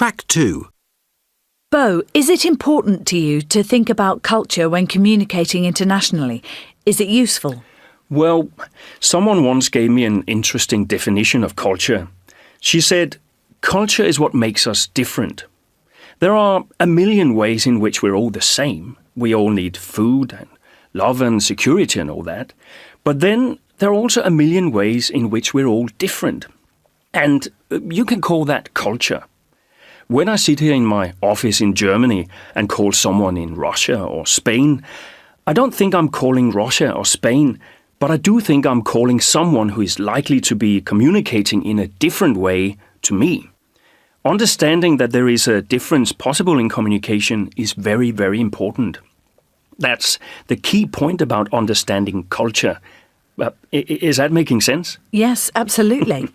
Track 2. Bo, is it important to you to think about culture when communicating internationally? Is it useful? Well, someone once gave me an interesting definition of culture. She said, culture is what makes us different. There are a million ways in which we're all the same. We all need food and love and security and all that. But then there are also a million ways in which we're all different. And you can call that culture. When I sit here in my office in Germany and call someone in Russia or Spain, I don't think I'm calling Russia or Spain, but I do think I'm calling someone who is likely to be communicating in a different way to me. Understanding that there is a difference possible in communication is very, very important. That's the key point about understanding culture. Is that making sense? Yes, absolutely.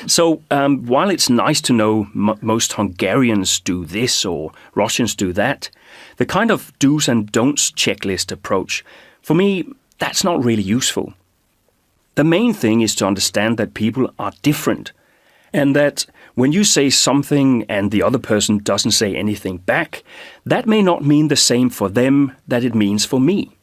So while it's nice to know most Hungarians do this or Russians do that, the kind of do's and don'ts checklist approach, for me, that's not really useful. The main thing is to understand that people are different, and that when you say something and the other person doesn't say anything back, that may not mean the same for them that it means for me.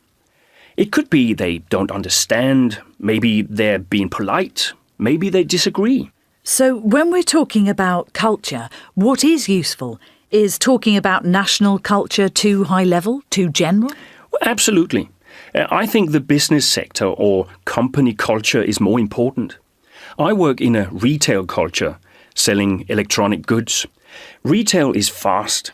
It could be they don't understand, maybe they're being polite, maybe they disagree. So when we're talking about culture, what is useful? Is talking about national culture too high level, too general? Well, absolutely. I think the business sector or company culture is more important. I work in a retail culture, selling electronic goods. Retail is fast.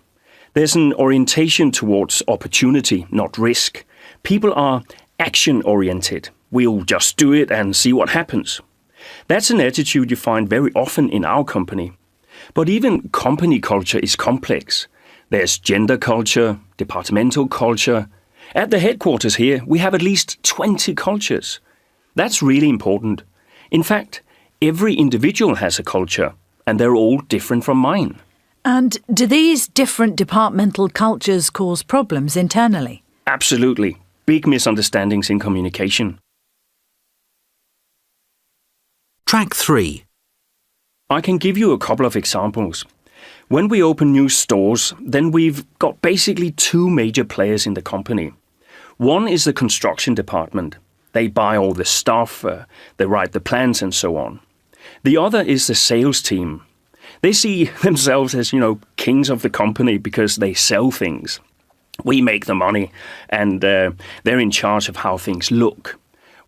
There's an orientation towards opportunity, not risk. People are action-oriented. We'll just do it and see what happens. That's an attitude you find very often in our company. But even company culture is complex. There's gender culture, departmental culture. At the headquarters here, we have at least 20 cultures. That's really important. In fact, every individual has a culture, and they're all different from mine. And do these different departmental cultures cause problems internally? Absolutely. Big misunderstandings in communication. Track 3. I can give you a couple of examples. When we open new stores, then we've got basically two major players in the company. One is the construction department. They buy all the stuff, they write the plans and so on. The other is the sales team. They see themselves as, kings of the company because they sell things. We make the money, and they're in charge of how things look.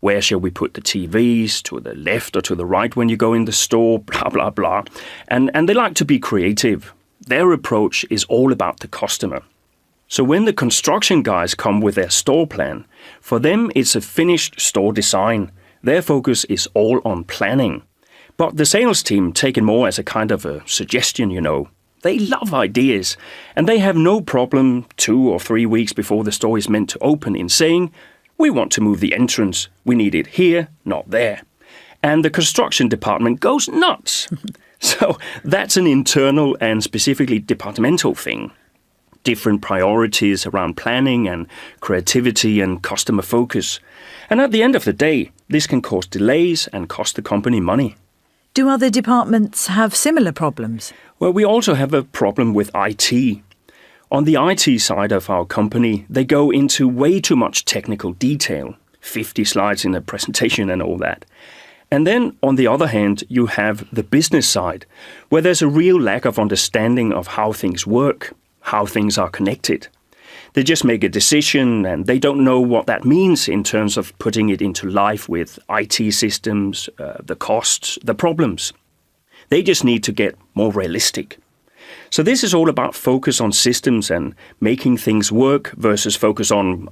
Where shall we put the TVs, to the left or to the right when you go in the store, blah, blah, blah. And they like to be creative. Their approach is all about the customer. So when the construction guys come with their store plan, for them it's a finished store design. Their focus is all on planning. But the sales team take it more as a kind of a suggestion, They love ideas, and they have no problem 2 or 3 weeks before the store is meant to open in saying, we want to move the entrance. We need it here, not there. And the construction department goes nuts. So that's an internal and specifically departmental thing. Different priorities around planning and creativity and customer focus. And at the end of the day, this can cause delays and cost the company money. Do other departments have similar problems? Well, we also have a problem with IT. On the IT side of our company, they go into way too much technical detail, 50 slides in a presentation and all that. And then, on the other hand, you have the business side, where there's a real lack of understanding of how things work, how things are connected. They just make a decision and they don't know what that means in terms of putting it into life with IT systems, the costs, the problems. They just need to get more realistic. So this is all about focus on systems and making things work versus focus on,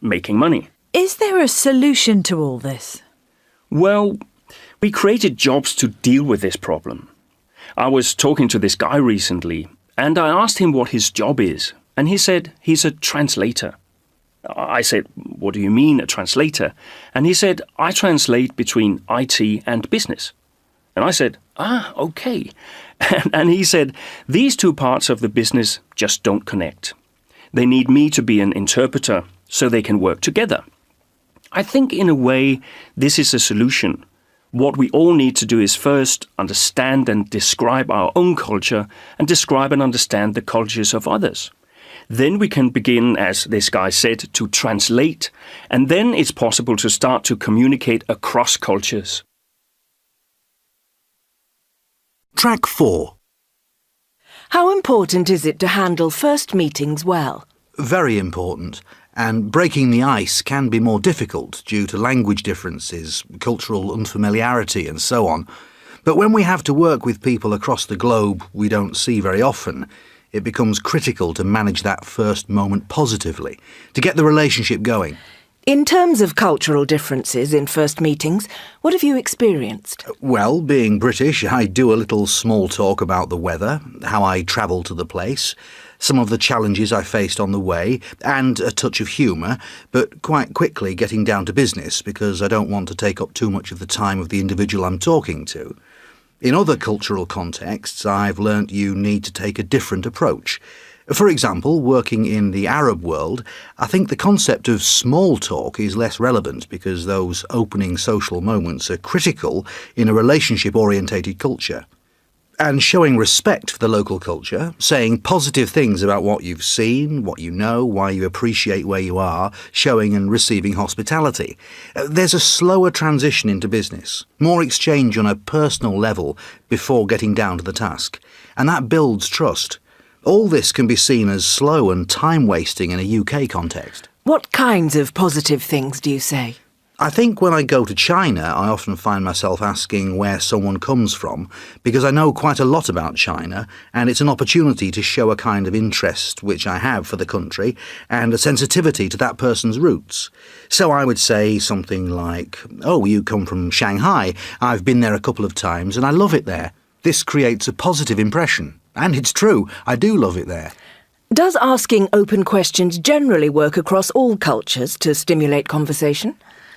making money. Is there a solution to all this? Well, we created jobs to deal with this problem. I was talking to this guy recently, and I asked him what his job is, and he said he's a translator. I said, what do you mean, a translator? And he said, I translate between IT and business. And I said, okay. And he said, these two parts of the business just don't connect. They need me to be an interpreter so they can work together. I think in a way this is a solution. What we all need to do is first understand and describe our own culture and describe and understand the cultures of others. Then we can begin, as this guy said, to translate, and then it's possible to start to communicate across cultures. Track 4. How important is it to handle first meetings well? Very important, and breaking the ice can be more difficult due to language differences, cultural unfamiliarity and so on. But when we have to work with people across the globe we don't see very often, it becomes critical to manage that first moment positively, to get the relationship going. In terms of cultural differences in first meetings, what have you experienced? Well, being British, I do a little small talk about the weather, how I travel to the place, some of the challenges I faced on the way, and a touch of humour, but quite quickly getting down to business because I don't want to take up too much of the time of the individual I'm talking to. In other cultural contexts, I've learnt you need to take a different approach. For example, working in the Arab world, I think the concept of small talk is less relevant because those opening social moments are critical in a relationship-orientated culture. And showing respect for the local culture, saying positive things about what you've seen, what you know, why you appreciate where you are, showing and receiving hospitality. There's a slower transition into business, more exchange on a personal level before getting down to the task, and that builds trust. All this can be seen as slow and time-wasting in a UK context. What kinds of positive things do you say? I think when I go to China, I often find myself asking where someone comes from, because I know quite a lot about China, and it's an opportunity to show a kind of interest which I have for the country, and a sensitivity to that person's roots. So I would say something like, "Oh, you come from Shanghai. I've been there a couple of times, and I love it there." This creates a positive impression. And it's true, I do love it there. Does asking open questions generally work across all cultures to stimulate conversation?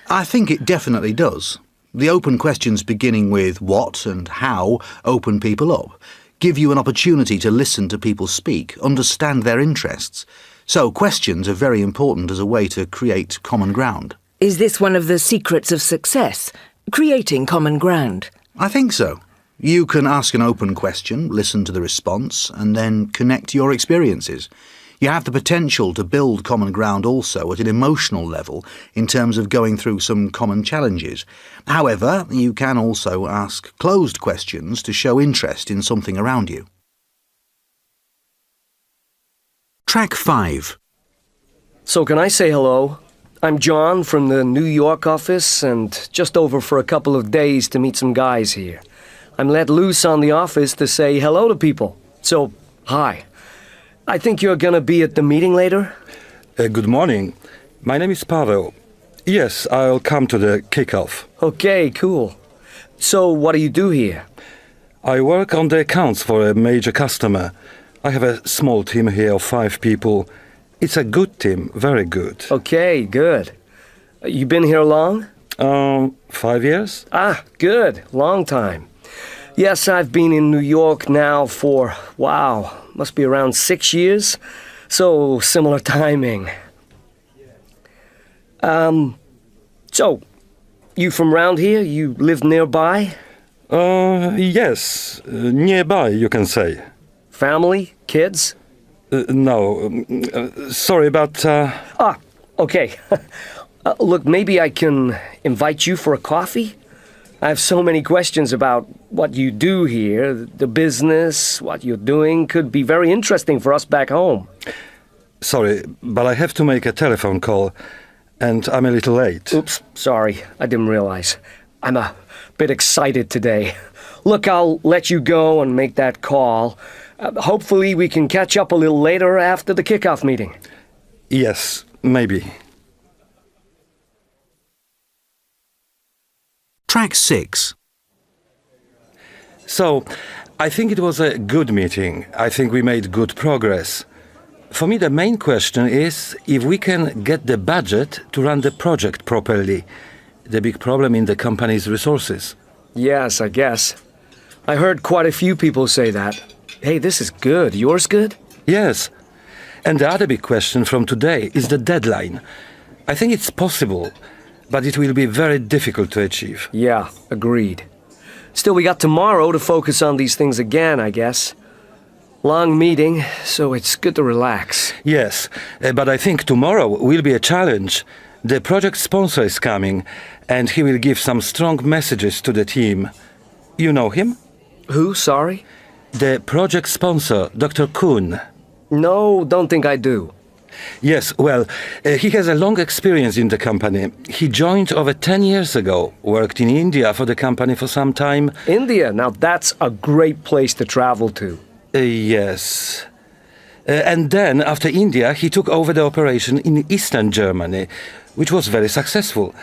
I think it definitely does. The open questions beginning with what and how open people up, give you an opportunity to listen to people speak, understand their interests. So questions are very important as a way to create common ground. Is this one of the secrets of success, creating common ground? I think so. You can ask an open question, listen to the response, and then connect your experiences. You have the potential to build common ground also at an emotional level in terms of going through some common challenges. However, you can also ask closed questions to show interest in something around you. Track 5. So can I say hello? I'm John from the New York office and just over for a couple of days to meet some guys here. I'm let loose on the office to say hello to people. So, hi. I think you're gonna be at the meeting later? Good morning. My name is Pavel. Yes, I'll come to the kickoff. Okay, cool. So, what do you do here? I work on the accounts for a major customer. I have a small team here of 5 people. It's a good team, very good. Okay, good. You been here long? 5 years? Ah, good. Long time. Yes, I've been in New York now for, wow, must be around 6 years. So, similar timing. So, you from round here? You live nearby? Yes, nearby, you can say. Family? Kids? No, sorry, but... Okay. Look, maybe I can invite you for a coffee? I have so many questions about what you do here. The business, what you're doing could be very interesting for us back home. Sorry, but I have to make a telephone call, and I'm a little late. Oops, sorry. I didn't realize. I'm a bit excited today. Look, I'll let you go and make that call. Hopefully we can catch up a little later after the kickoff meeting. Yes, maybe. Track 6. So, I think it was a good meeting. I think we made good progress. For me, the main question is if we can get the budget to run the project properly. The big problem in the company's resources. Yes, I guess. I heard quite a few people say that. Hey, this is good. Yours good? Yes. And the other big question from today is the deadline. I think it's possible. but it will be very difficult to achieve. Yeah, agreed. Still, we got tomorrow to focus on these things again, I guess. Long meeting, so it's good to relax. Yes, but I think tomorrow will be a challenge. The project sponsor is coming, and he will give some strong messages to the team. You know him? Who, sorry? The project sponsor, Dr. Kuhn. No, don't think I do. Yes, well, he has a long experience in the company. He joined over 10 years ago, worked in India for the company for some time. India, now that's a great place to travel to. Yes. And then, after India, he took over the operation in Eastern Germany, which was very successful.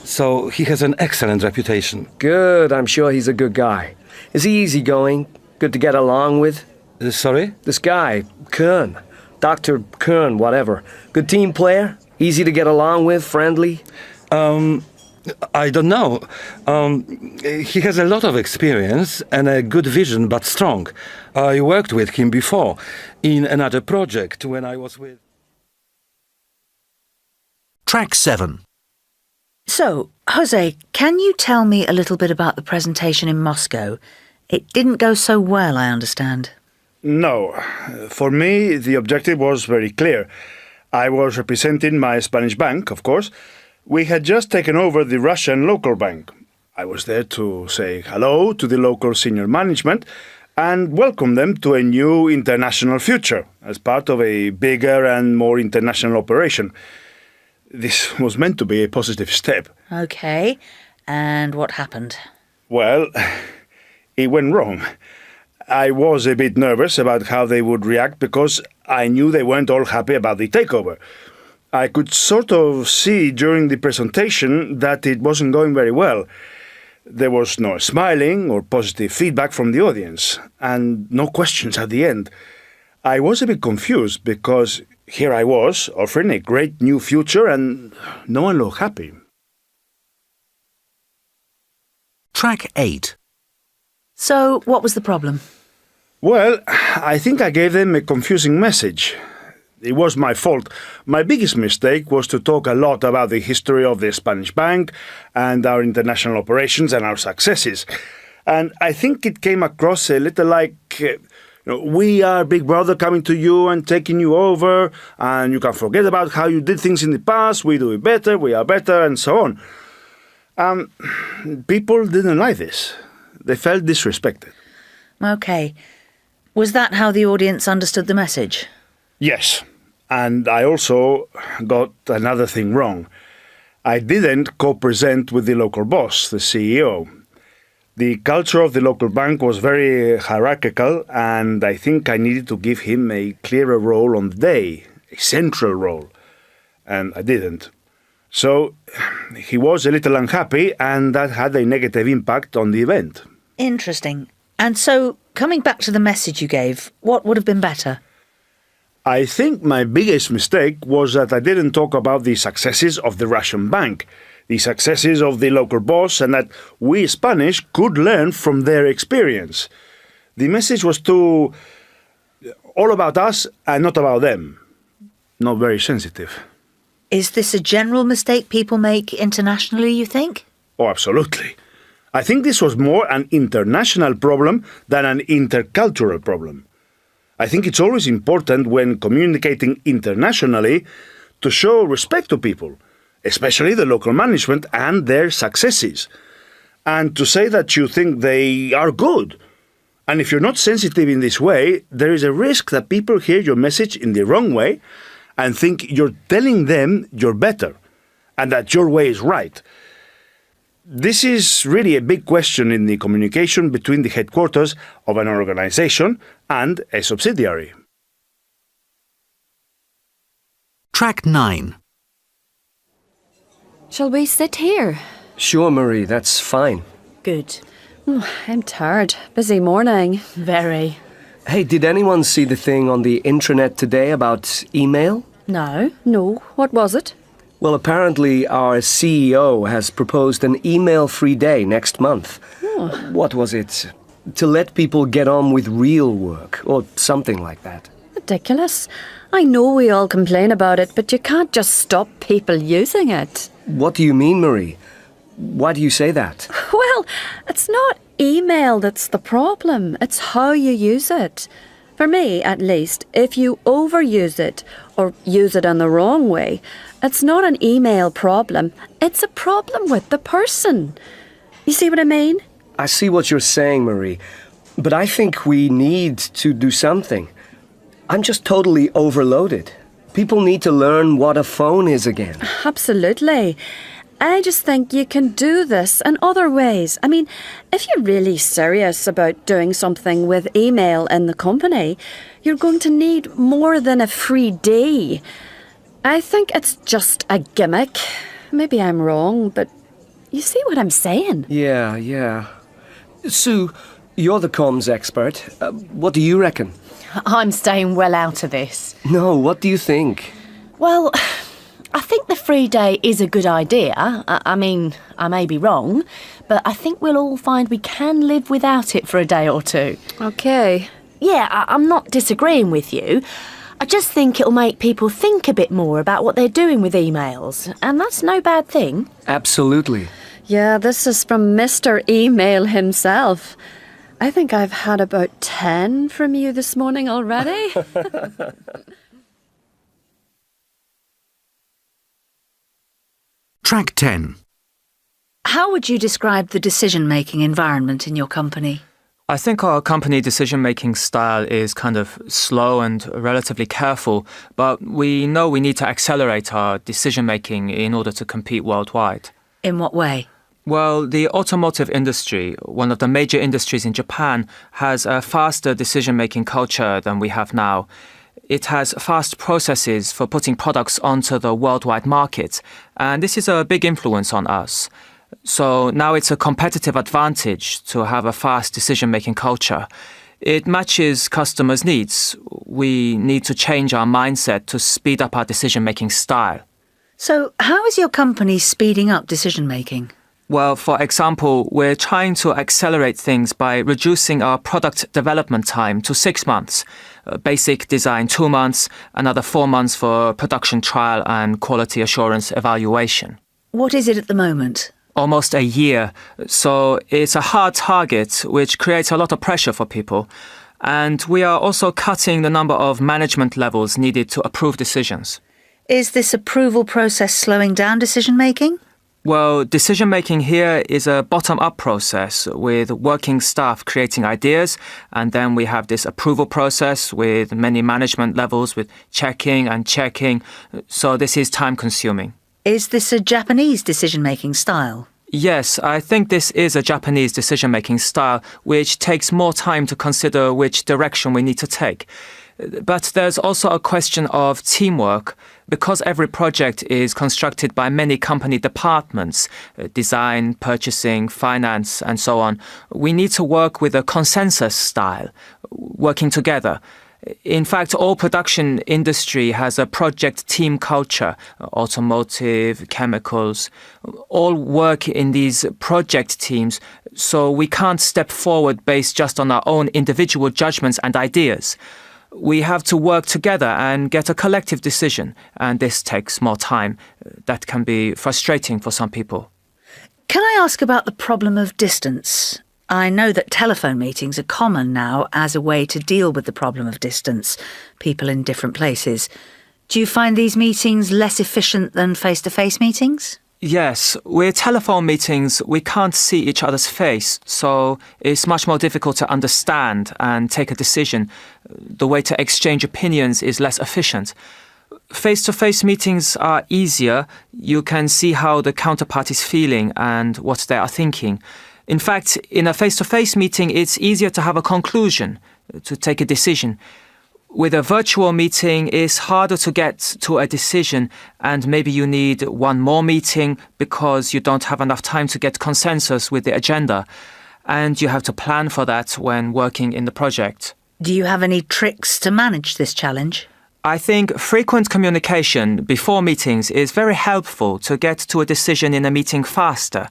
So he has an excellent reputation. Good, I'm sure he's a good guy. Is he easygoing? Good to get along with? Sorry? This guy, Kern. Dr. Kern, whatever. Good team player? Easy to get along with? Friendly? I don't know. He has a lot of experience and a good vision, but strong. I worked with him before in another project when I was with... Track 7. So, Jose, can you tell me a little bit about the presentation in Moscow? It didn't go so well, I understand. No. For me, the objective was very clear. I was representing my Spanish bank, of course. We had just taken over the Russian local bank. I was there to say hello to the local senior management and welcome them to a new international future as part of a bigger and more international operation. This was meant to be a positive step. OK. And what happened? Well, it went wrong. I was a bit nervous about how they would react because I knew they weren't all happy about the takeover. I could sort of see during the presentation that it wasn't going very well. There was no smiling or positive feedback from the audience, and no questions at the end. I was a bit confused because here I was offering a great new future and no one looked happy. Track 8. So, what was the problem? Well, I think I gave them a confusing message. It was my fault. My biggest mistake was to talk a lot about the history of the Spanish bank and our international operations and our successes. And I think it came across a little like, we are Big Brother coming to you and taking you over, and you can forget about how you did things in the past, we do it better, we are better, and so on. People didn't like this. They felt disrespected. OK. Was that how the audience understood the message? Yes. And I also got another thing wrong. I didn't co-present with the local boss, the CEO. The culture of the local bank was very hierarchical, and I think I needed to give him a clearer role on the day, a central role. And I didn't. So he was a little unhappy, and that had a negative impact on the event. Interesting. And so, coming back to the message you gave, what would have been better? I think my biggest mistake was that I didn't talk about the successes of the Russian bank, the successes of the local boss, and that we Spanish could learn from their experience. The message was too all about us and not about them. Not very sensitive. Is this a general mistake people make internationally, you think? Oh, absolutely. I think this was more an international problem than an intercultural problem. I think it's always important when communicating internationally to show respect to people, especially the local management and their successes, and to say that you think they are good. And if you're not sensitive in this way, there is a risk that people hear your message in the wrong way and think you're telling them you're better and that your way is right. This is really a big question in the communication between the headquarters of an organization and a subsidiary. Track 9. Shall we sit here? Sure, Marie, that's fine. Good. I'm tired. Busy morning. Very. Hey, did anyone see the thing on the intranet today about email? No. No. What was it? Well, apparently our CEO has proposed an email-free day next month. What was it? To let people get on with real work, or something like that. Ridiculous. I know we all complain about it, but you can't just stop people using it. What do you mean, Marie? Why do you say that? Well, it's not email that's the problem. It's how you use it. For me, at least, if you overuse it or use it in the wrong way, it's not an email problem. It's a problem with the person. You see what I mean? I see what you're saying, Marie, but I think we need to do something. I'm just totally overloaded. People need to learn what a phone is again. Absolutely. I just think you can do this in other ways. I mean, if you're really serious about doing something with email in the company, you're going to need more than a free day. I think it's just a gimmick. Maybe I'm wrong, but you see what I'm saying? Yeah. Sue, you're the comms expert. What do you reckon? I'm staying well out of this. No, what do you think? Well, I think the free day is a good idea. I mean, I may be wrong, but I think we'll all find we can live without it for a day or two. Okay. Yeah, I'm not disagreeing with you. I just think it'll make people think a bit more about what they're doing with emails, and that's no bad thing. Absolutely. Yeah, this is from Mr. Email himself. I think I've had about 10 from you this morning already. Track 10. How would you describe the decision-making environment in your company? I think our company decision-making style is kind of slow and relatively careful, but we know we need to accelerate our decision-making in order to compete worldwide. In what way? Well, the automotive industry, one of the major industries in Japan, has a faster decision-making culture than we have now. It has fast processes for putting products onto the worldwide market, and this is a big influence on us. So now it's a competitive advantage to have a fast decision-making culture. It matches customers' needs. We need to change our mindset to speed up our decision-making style. So how is your company speeding up decision-making? Well, for example, we're trying to accelerate things by reducing our product development time to 6 months. Basic design 2 months, another 4 months for production trial and quality assurance evaluation. What is it at the moment? Almost a year. So it's a hard target, which creates a lot of pressure for people. And we are also cutting the number of management levels needed to approve decisions. Is this approval process slowing down decision-making? Well, decision-making here is a bottom-up process with working staff creating ideas, and then we have this approval process with many management levels with checking and checking, so this is time-consuming. Is this a Japanese decision-making style? Yes, I think this is a Japanese decision-making style which takes more time to consider which direction we need to take. But there's also a question of teamwork. Because every project is constructed by many company departments, design, purchasing, finance, and so on, we need to work with a consensus style, working together. In fact, all production industry has a project team culture, automotive, chemicals, all work in these project teams, so we can't step forward based just on our own individual judgments and ideas. We have to work together and get a collective decision, and this takes more time. That can be frustrating for some people. Can I ask about the problem of distance? I know that telephone meetings are common now as a way to deal with the problem of distance, people in different places. Do you find these meetings less efficient than face-to-face meetings? Yes, with telephone meetings, we can't see each other's face, so it's much more difficult to understand and take a decision. The way to exchange opinions is less efficient. Face-to-face meetings are easier. You can see how the counterpart is feeling and what they are thinking. In fact, in a face-to-face meeting, it's easier to have a conclusion, to take a decision. With a virtual meeting, it's harder to get to a decision, and maybe you need one more meeting because you don't have enough time to get consensus with the agenda, and you have to plan for that when working in the project. Do you have any tricks to manage this challenge? I think frequent communication before meetings is very helpful to get to a decision in a meeting faster.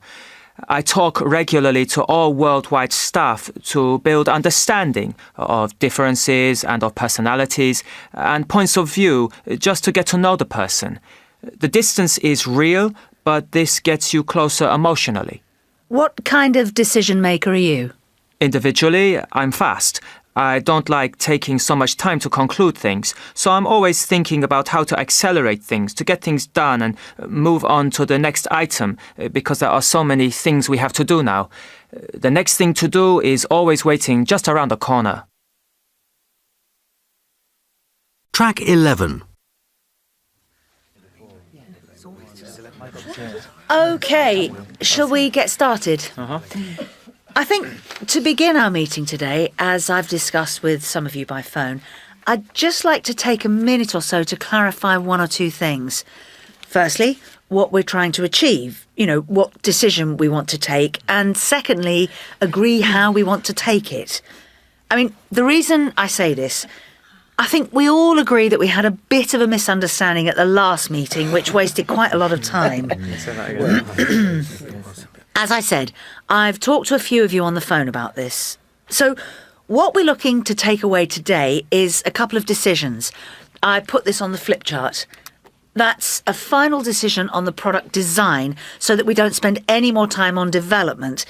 I talk regularly to all worldwide staff to build understanding of differences and of personalities and points of view just to get to know the person. The distance is real, but this gets you closer emotionally. What kind of decision maker are you? Individually, I'm fast. I don't like taking so much time to conclude things, so I'm always thinking about how to accelerate things, to get things done and move on to the next item, because there are so many things we have to do now. The next thing to do is always waiting just around the corner. Track 11. OK, shall we get started? I think to begin our meeting today, as I've discussed with some of you by phone, I'd just like to take a minute or so to clarify one or two things. Firstly, what we're trying to achieve, what decision we want to take, and secondly, agree how we want to take it. I mean, the reason I say this, I think we all agree that we had a bit of a misunderstanding at the last meeting, which wasted quite a lot of time. As I said, I've talked to a few of you on the phone about this. So what we're looking to take away today is a couple of decisions. I put this on the flip chart. That's a final decision on the product design so that we don't spend any more time on development.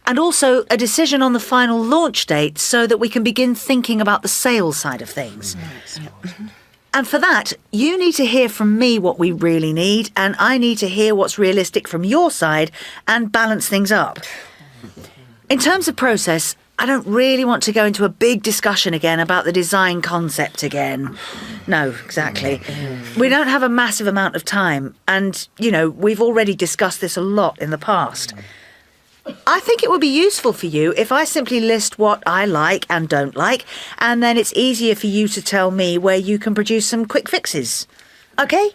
And also a decision on the final launch date so that we can begin thinking about the sales side of things. And for that, you need to hear from me what we really need, and I need to hear what's realistic from your side and balance things up. In terms of process, I don't really want to go into a big discussion again about the design concept again. No, exactly. We don't have a massive amount of time, and, we've already discussed this a lot in the past. I think it would be useful for you if I simply list what I like and don't like, and then it's easier for you to tell me where you can produce some quick fixes. OK?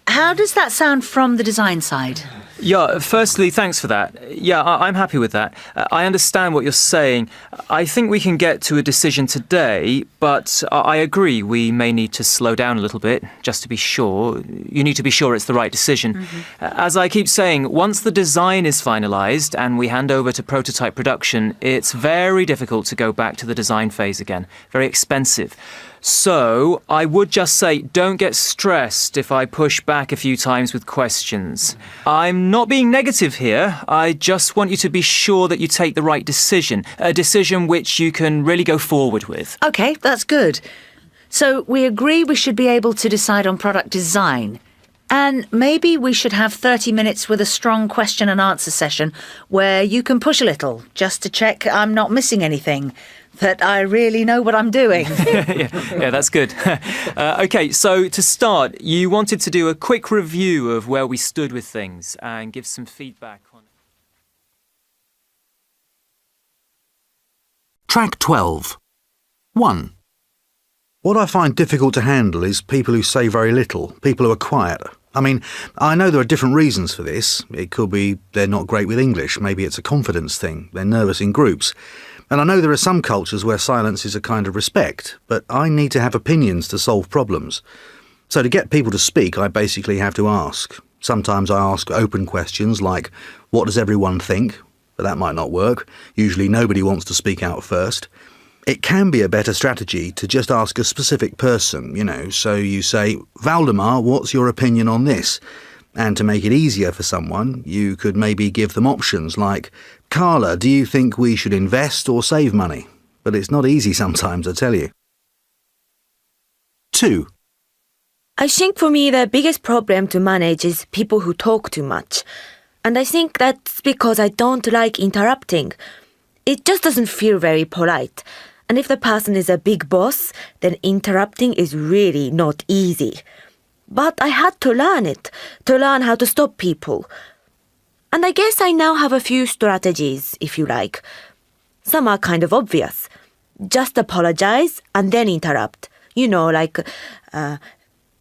How does that sound from the design side? Yeah, firstly, thanks for that. Yeah, I'm happy with that. I understand what you're saying. I think we can get to a decision today, but I agree we may need to slow down a little bit, just to be sure. You need to be sure it's the right decision. As I keep saying, once the design is finalised and we hand over to prototype production, it's very difficult to go back to the design phase again. Very expensive. So I would just say don't get stressed if I push back a few times with questions. I'm not being negative here. I just want you to be sure that you take the right decision, a decision which you can really go forward with. OK, that's good. So we agree we should be able to decide on product design. And maybe we should have 30 minutes with a strong question and answer session where you can push a little just to check I'm not missing anything, that I really know what I'm doing. Yeah, that's good. OK, so to start, you wanted to do a quick review of where we stood with things and give some feedback on it. Track 12. 1. What I find difficult to handle is people who say very little, people who are quiet. I mean, I know there are different reasons for this. It could be they're not great with English, maybe it's a confidence thing, they're nervous in groups. And I know there are some cultures where silence is a kind of respect, but I need to have opinions to solve problems. So to get people to speak, I basically have to ask. Sometimes I ask open questions like, what does everyone think? But that might not work. Usually nobody wants to speak out first. It can be a better strategy to just ask a specific person, so you say, Valdemar, what's your opinion on this? And to make it easier for someone, you could maybe give them options like, Carla, do you think we should invest or save money? But it's not easy sometimes, I tell you. 2. I think for me the biggest problem to manage is people who talk too much. And I think that's because I don't like interrupting. It just doesn't feel very polite. And if the person is a big boss, then interrupting is really not easy. But I had to learn it, to learn how to stop people. And I guess I now have a few strategies, if you like. Some are kind of obvious. Just apologize and then interrupt. Like,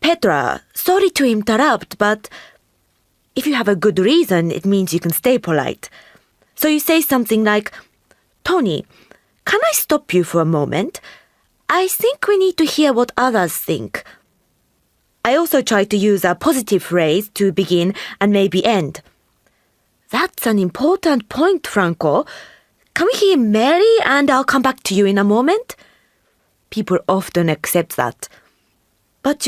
Petra, sorry to interrupt, but if you have a good reason, it means you can stay polite. So you say something like, Tony, can I stop you for a moment? I think we need to hear what others think. I also try to use a positive phrase to begin and maybe end. That's an important point, Franco. Can we hear Mary and I'll come back to you in a moment? People often accept that. But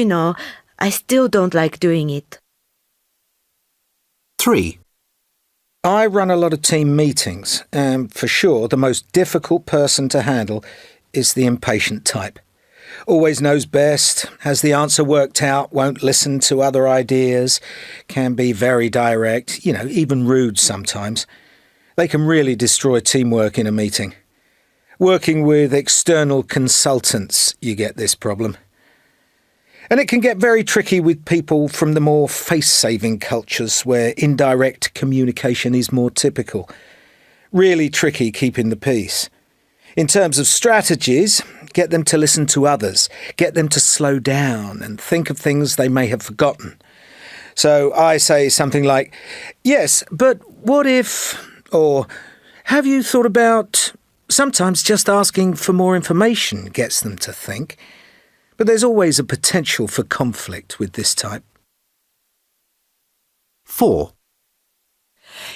I still don't like doing it. 3. I run a lot of team meetings, and for sure the most difficult person to handle is the impatient type. Always knows best, has the answer worked out, won't listen to other ideas, can be very direct, even rude sometimes. They can really destroy teamwork in a meeting. Working with external consultants, you get this problem. And it can get very tricky with people from the more face-saving cultures where indirect communication is more typical. Really tricky keeping the peace. In terms of strategies, get them to listen to others, get them to slow down and think of things they may have forgotten. So I say something like, yes, but what if, or have you thought about... Sometimes just asking for more information gets them to think. But there's always a potential for conflict with this type. 4.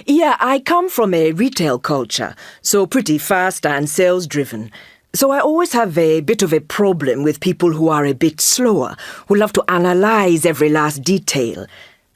Yeah, I come from a retail culture, so pretty fast and sales-driven. So I always have a bit of a problem with people who are a bit slower, who love to analyze every last detail.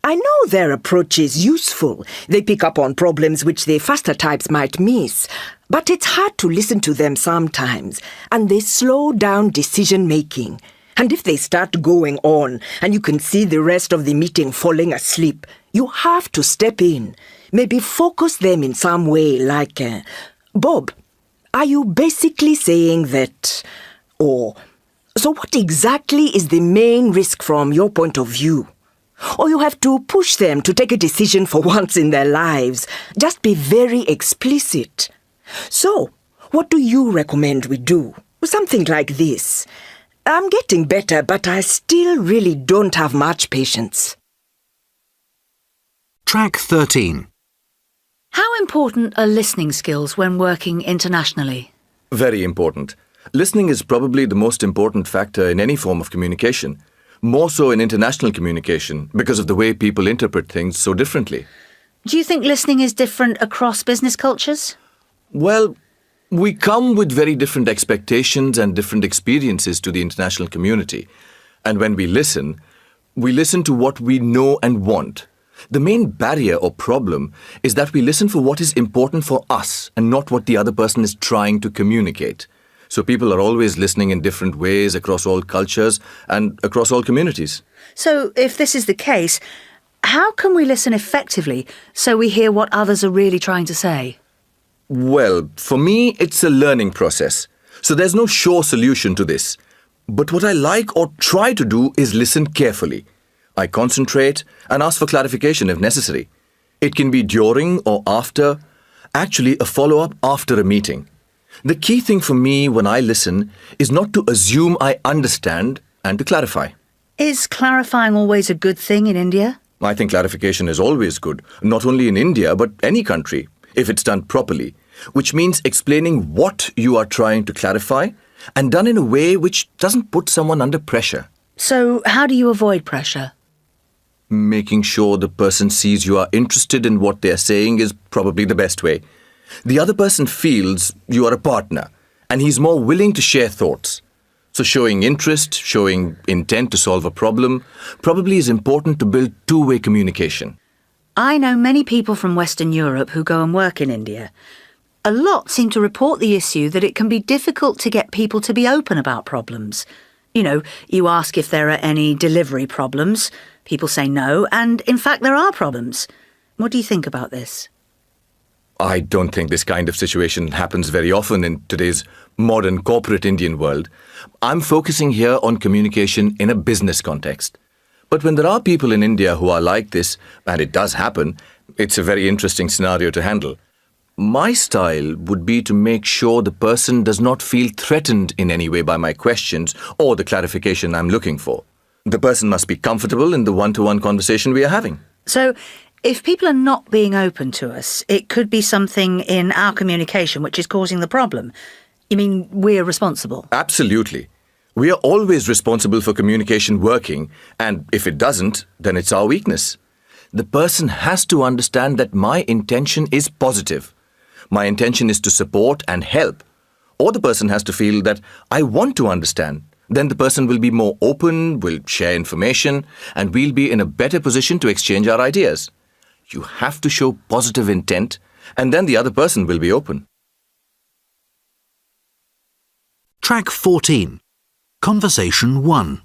I know their approach is useful. They pick up on problems which the faster types might miss. But it's hard to listen to them sometimes, and they slow down decision-making. And if they start going on, and you can see the rest of the meeting falling asleep, you have to step in. Maybe focus them in some way, like, Bob, are you basically saying that... Or, so what exactly is the main risk from your point of view? Or you have to push them to take a decision for once in their lives. Just be very explicit. So, what do you recommend we do? Something like this. I'm getting better, but I still really don't have much patience. Track 13. How important are listening skills when working internationally? Very important. Listening is probably the most important factor in any form of communication. More so in international communication, because of the way people interpret things so differently. Do you think listening is different across business cultures? Well, we come with very different expectations and different experiences to the international community. And when we listen to what we know and want. The main barrier or problem is that we listen for what is important for us and not what the other person is trying to communicate. So people are always listening in different ways across all cultures and across all communities. So, if this is the case, how can we listen effectively so we hear what others are really trying to say? Well, for me, it's a learning process. So there's no sure solution to this. But what I like or try to do is listen carefully. I concentrate and ask for clarification if necessary. It can be during or after, actually a follow-up after a meeting. The key thing for me when I listen is not to assume I understand and to clarify. Is clarifying always a good thing in India? I think clarification is always good, not only in India but any country, if it's done properly, which means explaining what you are trying to clarify and done in a way which doesn't put someone under pressure. So, how do you avoid pressure? Making sure the person sees you are interested in what they are saying is probably the best way. The other person feels you are a partner, and he's more willing to share thoughts. So showing interest, showing intent to solve a problem, probably is important to build two-way communication. I know many people from Western Europe who go and work in India. A lot seem to report the issue that it can be difficult to get people to be open about problems. You ask if there are any delivery problems. People say no, and in fact there are problems. What do you think about this? I don't think this kind of situation happens very often in today's modern corporate Indian world. I'm focusing here on communication in a business context. But when there are people in India who are like this, and it does happen, it's a very interesting scenario to handle. My style would be to make sure the person does not feel threatened in any way by my questions or the clarification I'm looking for. The person must be comfortable in the one-to-one conversation we are having. So, if people are not being open to us, it could be something in our communication which is causing the problem. You mean we're responsible? Absolutely. We are always responsible for communication working, and if it doesn't, then it's our weakness. the person has to understand that my intention is positive. My intention is to support and help. Or the person has to feel that I want to understand. Then the person will be more open, will share information, and we'll be in a better position to exchange our ideas. You have to show positive intent, and then the other person will be open. Track 14. Conversation 1.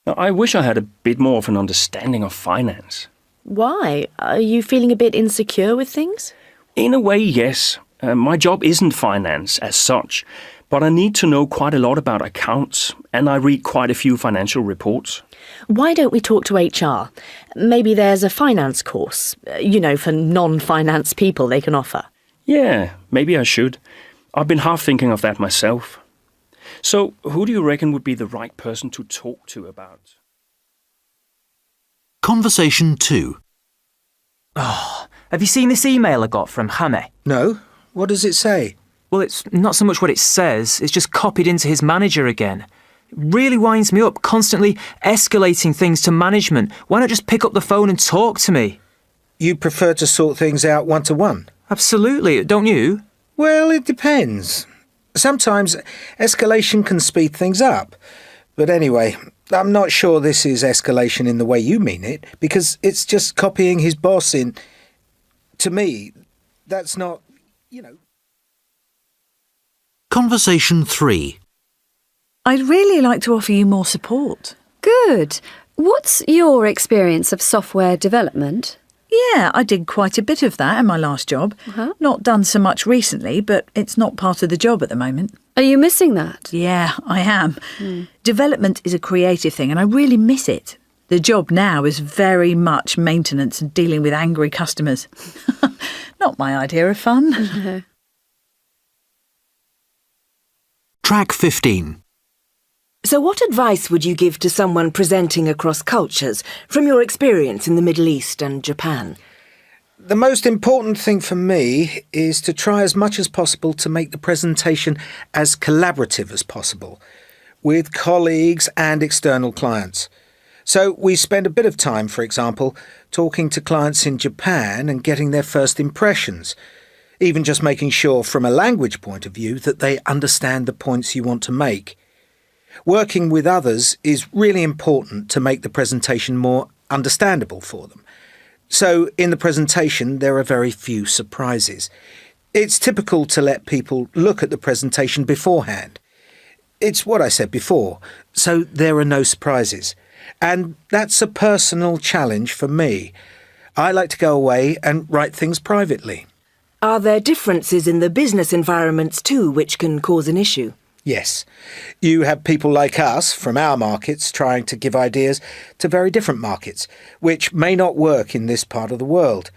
Now, I wish I had a bit more of an understanding of finance. Why? Are you feeling a bit insecure with things? In a way, yes. My job isn't finance as such, but I need to know quite a lot about accounts, and I read quite a few financial reports. Why don't we talk to HR? Maybe there's a finance course, for non-finance people they can offer. Yeah, maybe I should. I've been half thinking of that myself. So, who do you reckon would be the right person to talk to about? Conversation 2. Oh, have you seen this email I got from Hame? No? What does it say? Well, it's not so much what it says, it's just copied into his manager again. It really winds me up, constantly escalating things to management. Why not just pick up the phone and talk to me? You prefer to sort things out one-to-one? Absolutely, don't you? Well, it depends. Sometimes escalation can speed things up. But anyway, I'm not sure this is escalation in the way you mean it, because it's just copying his boss in. To me, that's not, Conversation 3. I'd really like to offer you more support. Good. What's your experience of software development? Yeah, I did quite a bit of that in my last job. Not done so much recently, but it's not part of the job at the moment. Are you missing that? Yeah, I am. Development is a creative thing and I really miss it. The job now is very much maintenance and dealing with angry customers. Not my idea of fun. Track 15. So what advice would you give to someone presenting across cultures from your experience in the Middle East and Japan? The most important thing for me is to try as much as possible to make the presentation as collaborative as possible with colleagues and external clients. So we spend a bit of time, for example, talking to clients in Japan and getting their first impressions, even just making sure from a language point of view that they understand the points you want to make. Working with others is really important to make the presentation more understandable for them. So in the presentation, there are very few surprises. It's typical to let people look at the presentation beforehand. It's what I said before, so there are no surprises. And that's a personal challenge for me. I like to go away and write things privately. Are there differences in the business environments too which can cause an issue? Yes. You have people like us from our markets trying to give ideas to very different markets, which may not work in this part of the world.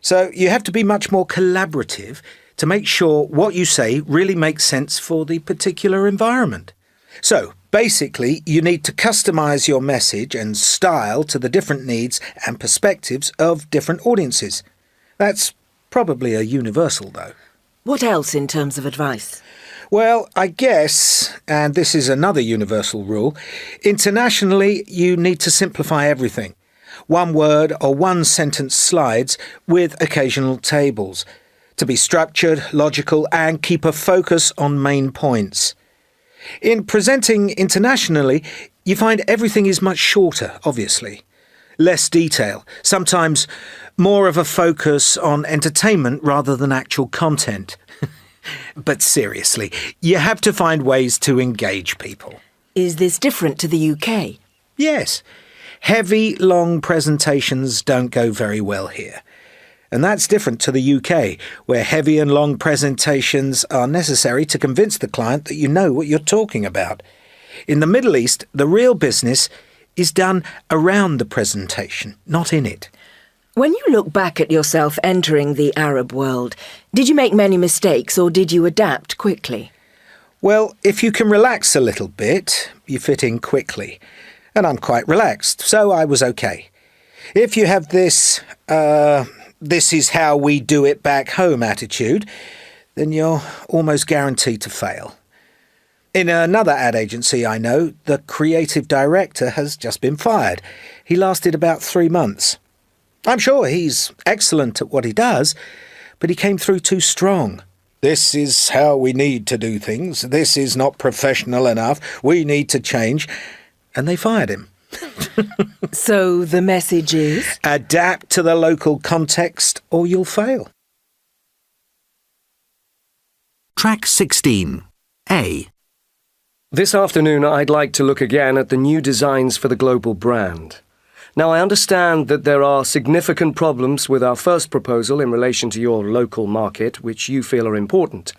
So you have to be much more collaborative to make sure what you say really makes sense for the particular environment. So basically, you need to customize your message and style to the different needs and perspectives of different audiences. That's probably a universal, though. What else in terms of advice? Well, I guess, and this is another universal rule, internationally you need to simplify everything. One word or one sentence slides with occasional tables. To be structured, logical and keep a focus on main points. In presenting internationally, you find everything is much shorter, obviously. Less detail, sometimes more of a focus on entertainment rather than actual content. But seriously, you have to find ways to engage people. Is this different to the UK? Yes. Heavy, long presentations don't go very well here. And that's different to the UK, where heavy and long presentations are necessary to convince the client that you know what you're talking about. In the Middle East, the real business is done around the presentation, not in it. When you look back at yourself entering the Arab world, did you make many mistakes or did you adapt quickly? Well, if you can relax a little bit, you fit in quickly. And I'm quite relaxed, so I was okay. If you have this is how we do it back home attitude, then you're almost guaranteed to fail. In another ad agency I know, the creative director has just been fired. He lasted about 3 months. I'm sure he's excellent at what he does, but he came through too strong. This is how we need to do things. This is not professional enough. We need to change. And they fired him. So the message is? Adapt to the local context or you'll fail. Track 16. A. This afternoon, I'd like to look again at the new designs for the global brand. Now, I understand that there are significant problems with our first proposal in relation to your local market, which you feel are important.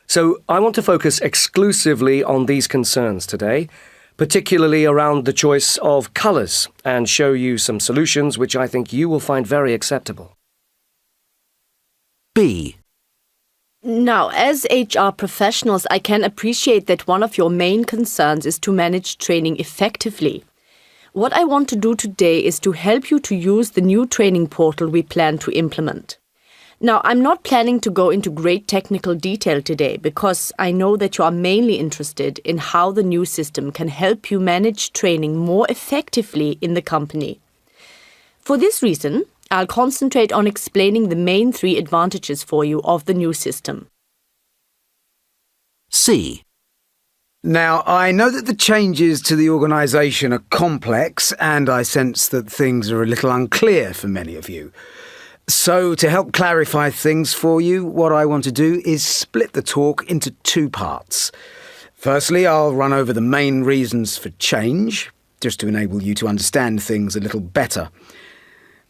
So I want to focus exclusively on these concerns today, particularly around the choice of colours, and show you some solutions which I think you will find very acceptable. B. Now, as HR professionals, I can appreciate that one of your main concerns is to manage training effectively. What I want to do today is to help you to use the new training portal we plan to implement. Now, I'm not planning to go into great technical detail today because I know that you are mainly interested in how the new system can help you manage training more effectively in the company. For this reason, I'll concentrate on explaining the main 3 advantages for you of the new system. C. Now, I know that the changes to the organisation are complex, and I sense that things are a little unclear for many of you. So, to help clarify things for you, what I want to do is split the talk into 2 parts. Firstly, I'll run over the main reasons for change, just to enable you to understand things a little better.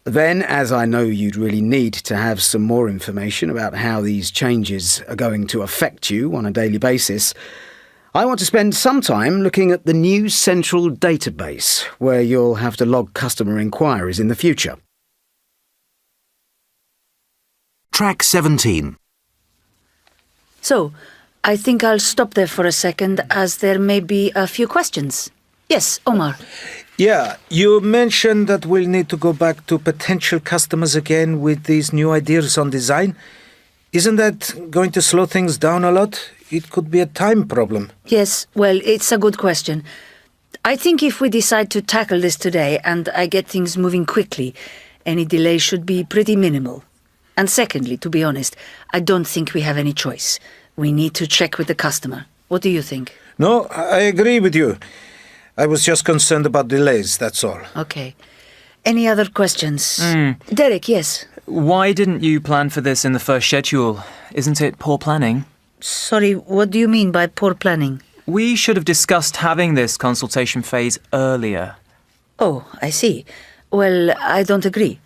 Then, as I know you'd really need to have some more information about how these changes are going to affect you on a daily basis, I want to spend some time looking at the new central database, where you'll have to log customer inquiries in the future. Track 17. So, I think I'll stop there for a second, as there may be a few questions. Yes, Omar. Yeah, you mentioned that we'll need to go back to potential customers again with these new ideas on design. Isn't that going to slow things down a lot? It could be a time problem. Yes, well, it's a good question. I think if we decide to tackle this today and I get things moving quickly, any delay should be pretty minimal. And secondly, to be honest, I don't think we have any choice. We need to check with the customer. What do you think? No, I agree with you. I was just concerned about delays, that's all. Okay. Any other questions? Derek, yes. Why didn't you plan for this in the first schedule? Isn't it poor planning? Sorry, what do you mean by poor planning? We should have discussed having this consultation phase earlier. Oh, I see. Well, I don't agree.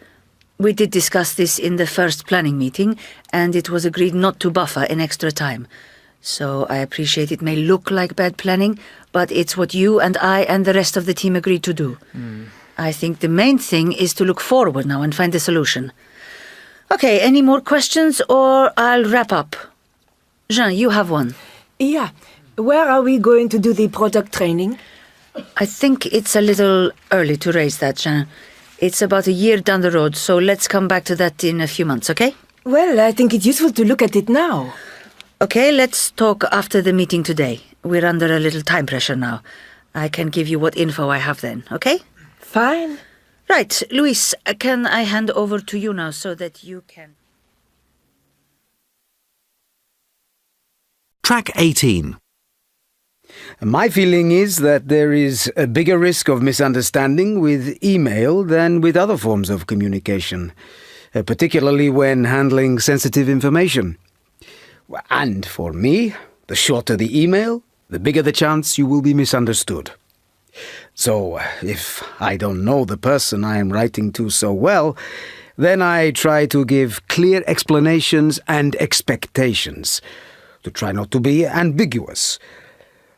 We did discuss this in the first planning meeting, and it was agreed not to buffer in extra time. So I appreciate it may look like bad planning, but it's what you and I and the rest of the team agreed to do. I think the main thing is to look forward now and find a solution. Okay, any more questions, or I'll wrap up? Jean, you have one. Yeah. Where are we going to do the product training? I think it's a little early to raise that, Jean. It's about a year down the road, so let's come back to that in a few months, okay? Well, I think it's useful to look at it now. Okay, let's talk after the meeting today. We're under a little time pressure now. I can give you what info I have then, okay? Fine. Right, Luis, can I hand over to you now so that you can... Track 18. My feeling is that there is a bigger risk of misunderstanding with email than with other forms of communication, particularly when handling sensitive information. And for me, the shorter the email, the bigger the chance you will be misunderstood. So, if I don't know the person I am writing to so well, then I try to give clear explanations and expectations, to try not to be ambiguous.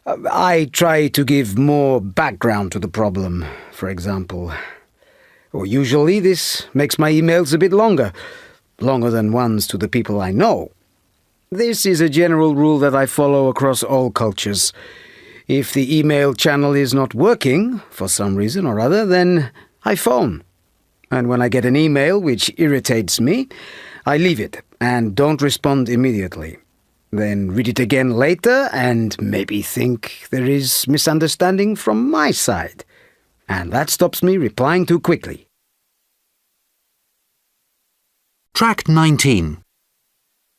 I try to give more background to the problem, for example. Or usually this makes my emails a bit longer than ones to the people I know. This is a general rule that I follow across all cultures. If the email channel is not working, for some reason or other, then I phone. And when I get an email which irritates me, I leave it and don't respond immediately. Then read it again later and maybe think there is misunderstanding from my side. And that stops me replying too quickly. Track 19.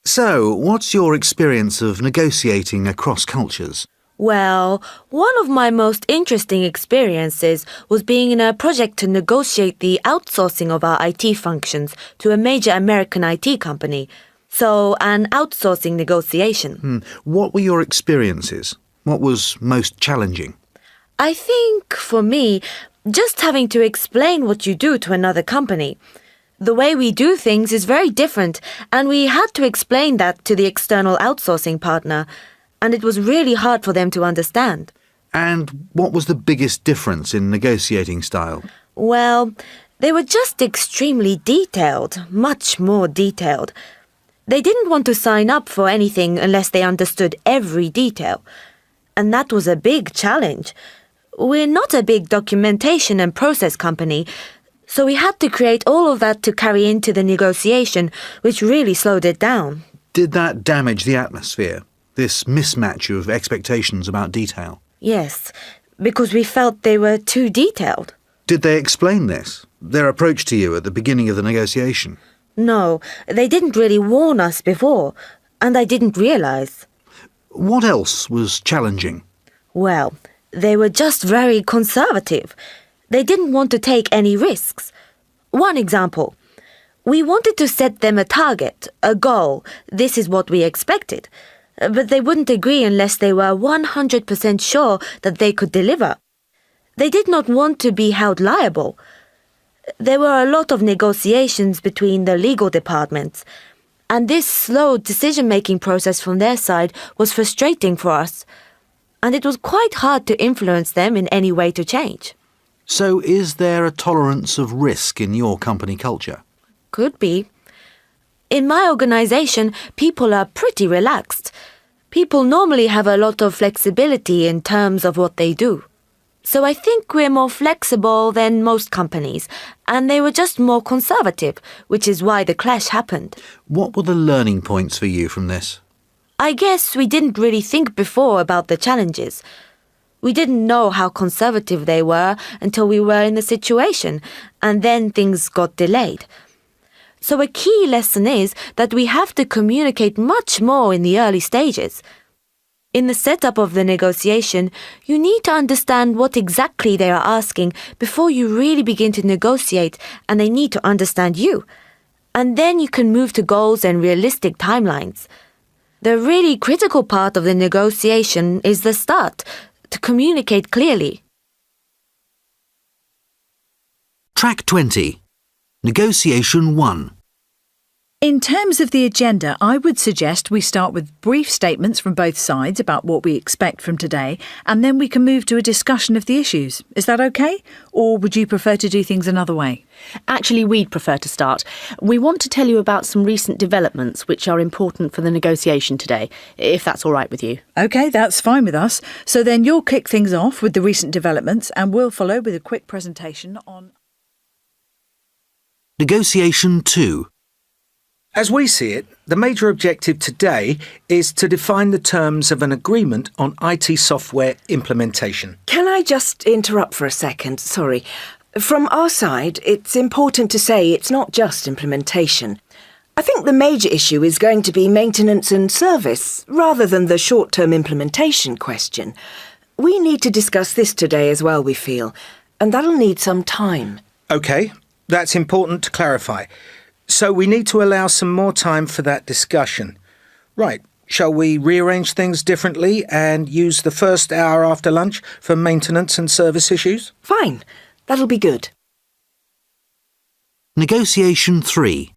So, what's your experience of negotiating across cultures? Well, one of my most interesting experiences was being in a project to negotiate the outsourcing of our IT functions to a major American IT company. So, an outsourcing negotiation. What were your experiences? What was most challenging? I think, for me, just having to explain what you do to another company. The way we do things is very different, and we had to explain that to the external outsourcing partner, and it was really hard for them to understand. And what was the biggest difference in negotiating style? Well, they were just extremely detailed, much more detailed. They didn't want to sign up for anything unless they understood every detail. And that was a big challenge. We're not a big documentation and process company, so we had to create all of that to carry into the negotiation, which really slowed it down. Did that damage the atmosphere? This mismatch of expectations about detail? Yes, because we felt they were too detailed. Did they explain this? Their approach to you at the beginning of the negotiation? No, they didn't really warn us before, and I didn't realize. What else was challenging? Well, they were just very conservative. They didn't want to take any risks. One example. We wanted to set them a target, a goal. This is what we expected. But they wouldn't agree unless they were 100% sure that they could deliver. They did not want to be held liable. There were a lot of negotiations between the legal departments, and this slow decision-making process from their side was frustrating for us, and it was quite hard to influence them in any way to change. So is there a tolerance of risk in your company culture? Could be. In my organization, people are pretty relaxed. People normally have a lot of flexibility in terms of what they do. So I think we're more flexible than most companies, and they were just more conservative, which is why the clash happened. What were the learning points for you from this? I guess we didn't really think before about the challenges. We didn't know how conservative they were until we were in the situation, and then things got delayed. So a key lesson is that we have to communicate much more in the early stages. In the setup of the negotiation, you need to understand what exactly they are asking before you really begin to negotiate, and they need to understand you. And then you can move to goals and realistic timelines. The really critical part of the negotiation is the start, to communicate clearly. Track 20. Negotiation 1. In terms of the agenda, I would suggest we start with brief statements from both sides about what we expect from today, and then we can move to a discussion of the issues. Is that okay? Or would you prefer to do things another way? Actually, we'd prefer to start. We want to tell you about some recent developments which are important for the negotiation today, if that's all right with you. OK, that's fine with us. So then you'll kick things off with the recent developments, and we'll follow with a quick presentation on... Negotiation 2. As we see it, the major objective today is to define the terms of an agreement on IT software implementation. Can I just interrupt for a second? Sorry. From our side, it's important to say it's not just implementation. I think the major issue is going to be maintenance and service, rather than the short-term implementation question. We need to discuss this today as well, we feel, and that'll need some time. OK, that's important to clarify. So we need to allow some more time for that discussion. Right, shall we rearrange things differently and use the first hour after lunch for maintenance and service issues? Fine, that'll be good. Negotiation 3.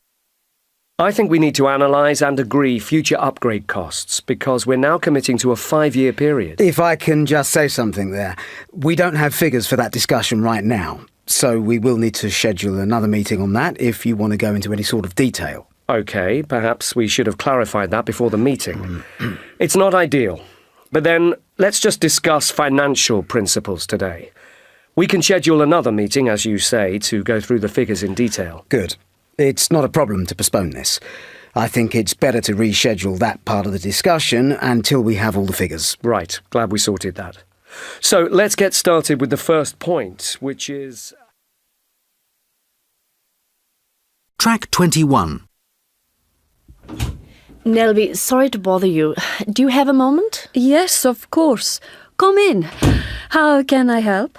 I think we need to analyse and agree future upgrade costs because we're now committing to a 5-year period. If I can just say something there, we don't have figures for that discussion right now. So we will need to schedule another meeting on that if you want to go into any sort of detail. OK, perhaps we should have clarified that before the meeting. It's not ideal. But then, let's just discuss financial principles today. We can schedule another meeting, as you say, to go through the figures in detail. Good. It's not a problem to postpone this. I think it's better to reschedule that part of the discussion until we have all the figures. Right. Glad we sorted that. So let's get started with the first point, which is... Track 21. Nelvi, sorry to bother you. Do you have a moment? Yes, of course. Come in. How can I help?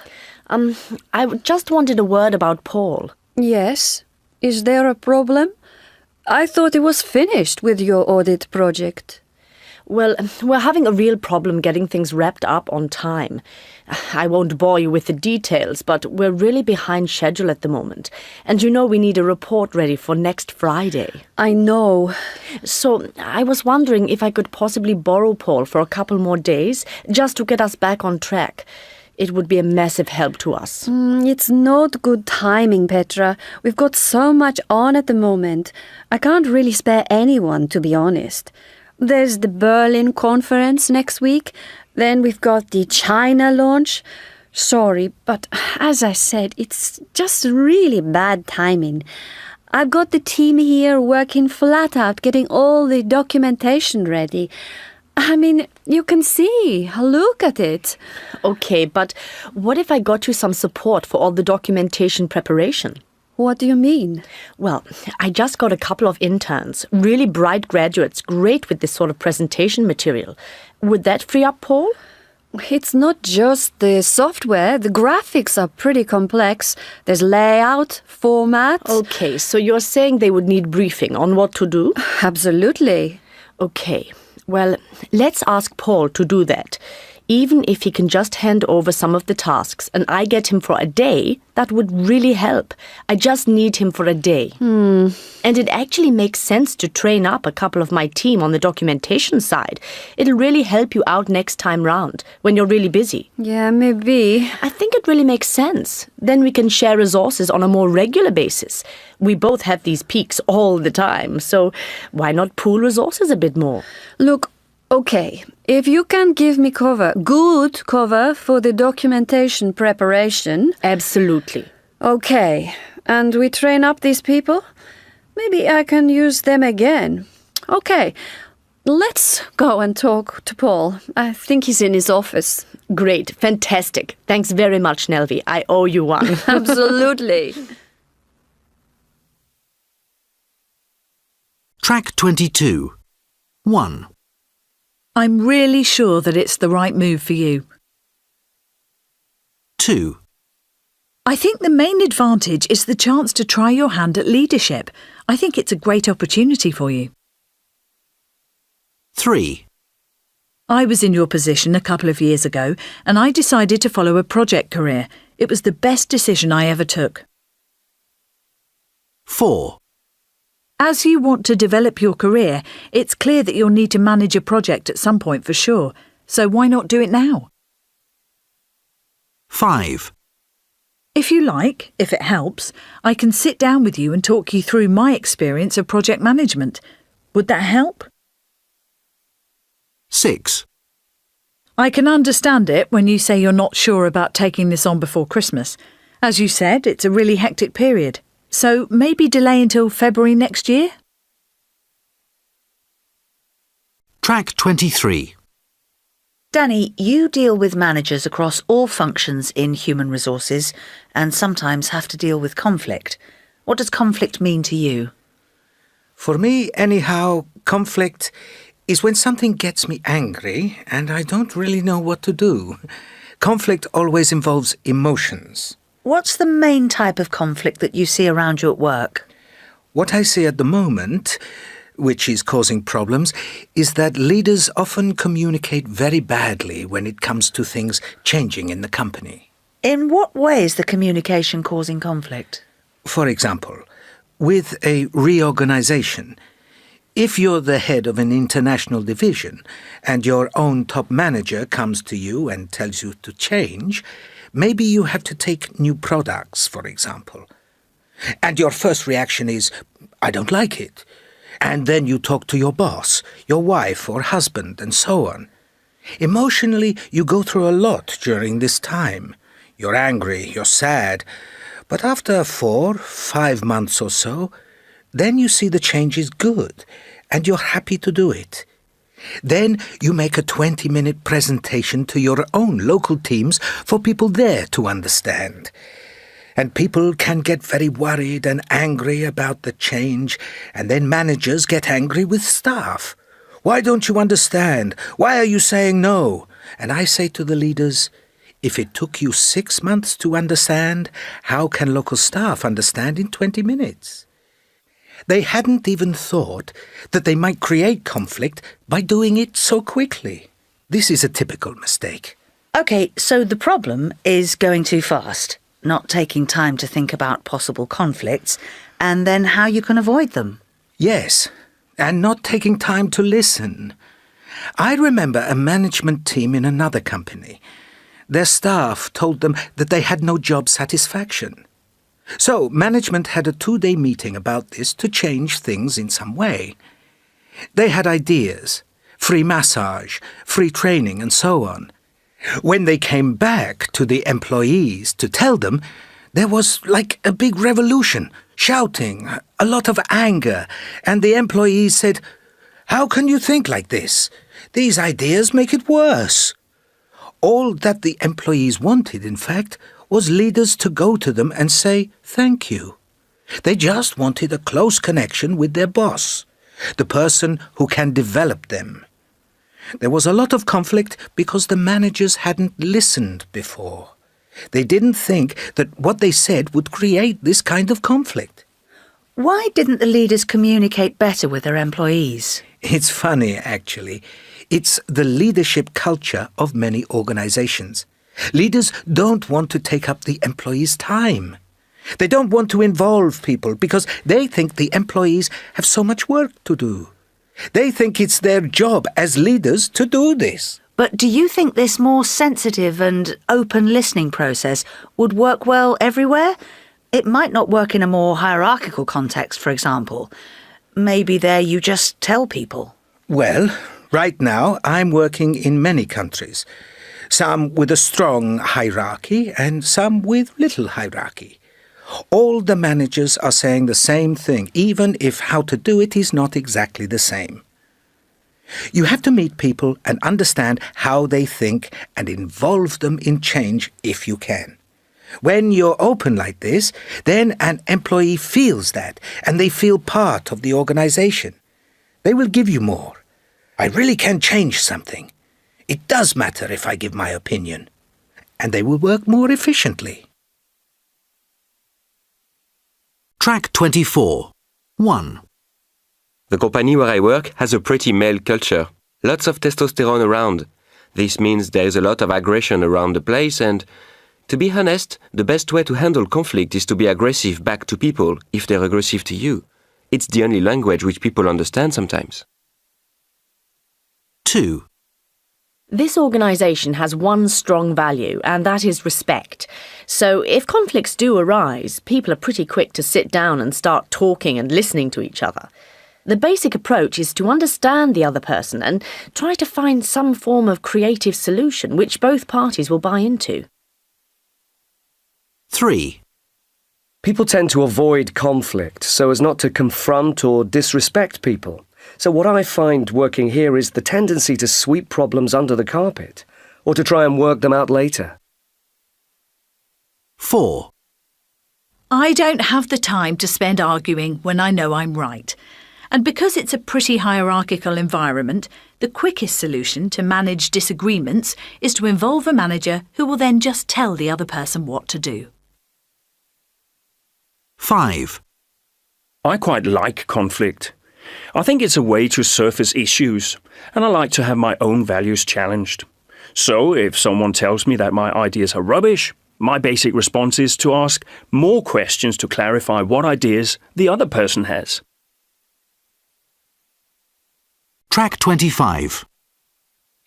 I just wanted a word about Paul. Yes. Is there a problem? I thought it was finished with your audit project. Well, we're having a real problem getting things wrapped up on time. I won't bore you with the details, but we're really behind schedule at the moment. And you know we need a report ready for next Friday. I know. So I was wondering if I could possibly borrow Paul for a couple more days, just to get us back on track. It would be a massive help to us. It's not good timing, Petra. We've got so much on at the moment. I can't really spare anyone, to be honest. There's the Berlin conference next week. Then we've got the China launch. Sorry, but as I said, it's just really bad timing. I've got the team here working flat out, getting all the documentation ready. I mean, you can see. Look at it. Okay, but what if I got you some support for all the documentation preparation? What do you mean? Well, I just got a couple of interns, really bright graduates, great with this sort of presentation material. Would that free up Paul? It's not just the software. The graphics are pretty complex. There's layout, format. Okay, so you're saying they would need briefing on what to do? Absolutely. Okay, well, let's ask Paul to do that. Even if he can just hand over some of the tasks and I get him for a day, that would really help. I just need him for a day. And it actually makes sense to train up a couple of my team on the documentation side. It'll really help you out next time round, when you're really busy. Yeah, maybe. I think it really makes sense. Then we can share resources on a more regular basis. We both have these peaks all the time, so why not pool resources a bit more? Look, okay, if you can give me cover, good cover for the documentation preparation. Absolutely. Okay, and we train up these people? Maybe I can use them again. Okay, let's go and talk to Paul. I think he's in his office. Great, fantastic. Thanks very much, Nelvi. I owe you one. Absolutely. Track 22. 1. I'm really sure that it's the right move for you. 2. I think the main advantage is the chance to try your hand at leadership. I think it's a great opportunity for you. 3. I was in your position a couple of years ago and I decided to follow a project career. It was the best decision I ever took. 4. As you want to develop your career, it's clear that you'll need to manage a project at some point for sure. So why not do it now? 5. If you like, if it helps, I can sit down with you and talk you through my experience of project management. Would that help? 6. I can understand it when you say you're not sure about taking this on before Christmas. As you said, it's a really hectic period. So maybe delay until February next year? Track 23. Danny, you deal with managers across all functions in human resources and sometimes have to deal with conflict. What does conflict mean to you? For me, anyhow, conflict is when something gets me angry and I don't really know what to do. Conflict always involves emotions. What's the main type of conflict that you see around you at work? What I see at the moment, which is causing problems, is that leaders often communicate very badly when it comes to things changing in the company. In what way is the communication causing conflict? For example, with a reorganization, if you're the head of an international division and your own top manager comes to you and tells you to change, maybe you have to take new products, for example. And your first reaction is, I don't like it. And then you talk to your boss, your wife or husband, and so on. Emotionally, you go through a lot during this time. You're angry, you're sad. But after 4-5 months or so, then you see the change is good, and you're happy to do it. Then you make a 20-minute presentation to your own local teams for people there to understand. And people can get very worried and angry about the change, and then managers get angry with staff. Why don't you understand? Why are you saying no? And I say to the leaders, if it took you 6 months to understand, how can local staff understand in 20 minutes? They hadn't even thought that they might create conflict by doing it so quickly. This is a typical mistake. OK, so the problem is going too fast, not taking time to think about possible conflicts, and then how you can avoid them. Yes, and not taking time to listen. I remember a management team in another company. Their staff told them that they had no job satisfaction. So management had a 2-day meeting about this to change things in some way. They had ideas, free massage, free training, and so on. When they came back to the employees to tell them, there was like a big revolution, shouting, a lot of anger, and the employees said, "How can you think like this? These ideas make it worse." All that the employees wanted, in fact, was leaders to go to them and say thank you. They just wanted a close connection with their boss, the person who can develop them. There was a lot of conflict because the managers hadn't listened before. They didn't think that what they said would create this kind of conflict. Why didn't the leaders communicate better with their employees? It's funny, actually. It's the leadership culture of many organizations. Leaders don't want to take up the employees' time. They don't want to involve people because they think the employees have so much work to do. They think it's their job as leaders to do this. But do you think this more sensitive and open listening process would work well everywhere? It might not work in a more hierarchical context, for example. Maybe there you just tell people. Well, right now I'm working in many countries. Some with a strong hierarchy and some with little hierarchy. All the managers are saying the same thing, even if how to do it is not exactly the same. You have to meet people and understand how they think and involve them in change if you can. When you're open like this, then an employee feels that and they feel part of the organization. They will give you more. I really can change something. It does matter if I give my opinion. And they will work more efficiently. Track 24. 1. The company where I work has a pretty male culture. Lots of testosterone around. This means there is a lot of aggression around the place and, to be honest, the best way to handle conflict is to be aggressive back to people if they're aggressive to you. It's the only language which people understand sometimes. 2. This organisation has one strong value, and that is respect. So if conflicts do arise, people are pretty quick to sit down and start talking and listening to each other. The basic approach is to understand the other person and try to find some form of creative solution which both parties will buy into. 3. People tend to avoid conflict so as not to confront or disrespect people. So what I find working here is the tendency to sweep problems under the carpet, or to try and work them out later. 4. I don't have the time to spend arguing when I know I'm right. And because it's a pretty hierarchical environment, the quickest solution to manage disagreements is to involve a manager who will then just tell the other person what to do. 5. I quite like conflict. I think it's a way to surface issues, and I like to have my own values challenged. So, if someone tells me that my ideas are rubbish, my basic response is to ask more questions to clarify what ideas the other person has. Track 25.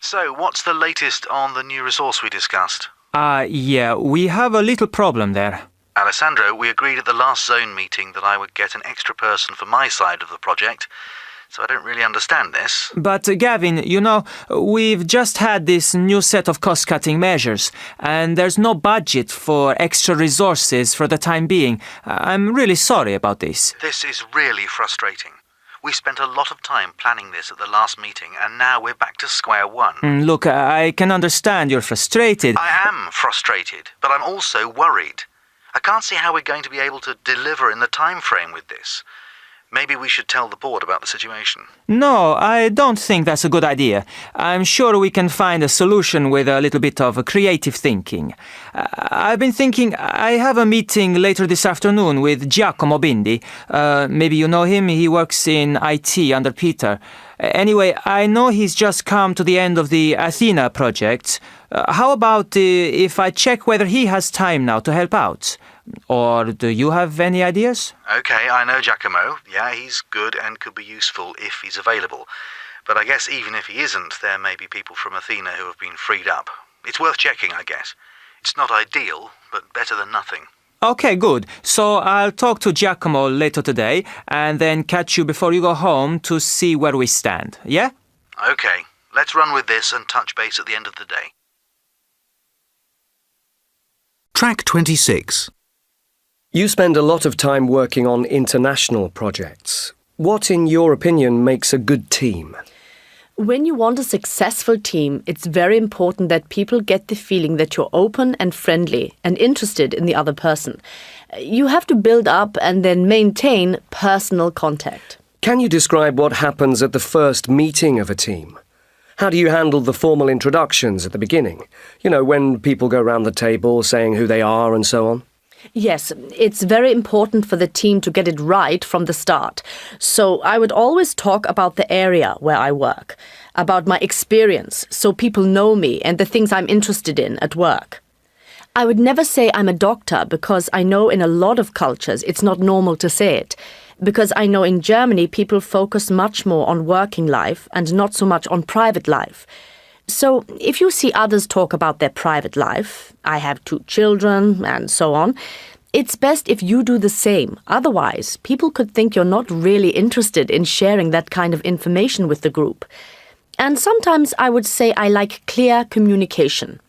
So, what's the latest on the new resource we discussed? Yeah, we have a little problem there. Alessandro, we agreed at the last zone meeting that I would get an extra person for my side of the project, so I don't really understand this. But Gavin, you know, we've just had this new set of cost-cutting measures, and there's no budget for extra resources for the time being. I'm really sorry about this. This is really frustrating. We spent a lot of time planning this at the last meeting, and now we're back to square one. Look, I can understand you're frustrated. I am frustrated, but I'm also worried. I can't see how we're going to be able to deliver in the time frame with this. Maybe we should tell the board about the situation. No, I don't think that's a good idea. I'm sure we can find a solution with a little bit of creative thinking. I've been thinking I have a meeting later this afternoon with Giacomo Bindi. Maybe you know him, he works in IT under Peter. Anyway, I know he's just come to the end of the Athena project. How about if I check whether he has time now to help out? Or do you have any ideas? Okay, I know Giacomo. Yeah, he's good and could be useful if he's available. But I guess even if he isn't, there may be people from Athena who have been freed up. It's worth checking, I guess. It's not ideal, but better than nothing. Okay, good. So I'll talk to Giacomo later today and then catch you before you go home to see where we stand, yeah? Okay, let's run with this and touch base at the end of the day. Track 26. You spend a lot of time working on international projects. What, in your opinion, makes a good team? When you want a successful team, it's very important that people get the feeling that you're open and friendly and interested in the other person. You have to build up and then maintain personal contact. Can you describe what happens at the first meeting of a team? How do you handle the formal introductions at the beginning? You know, when people go round the table saying who they are and so on? Yes, it's very important for the team to get it right from the start. So I would always talk about the area where I work, about my experience, so people know me and the things I'm interested in at work. I would never say I'm a doctor because I know in a lot of cultures it's not normal to say it. Because I know in Germany people focus much more on working life and not so much on private life. So, if you see others talk about their private life, I have 2 children, and so on, it's best if you do the same. Otherwise, people could think you're not really interested in sharing that kind of information with the group. And sometimes I would say I like clear communication.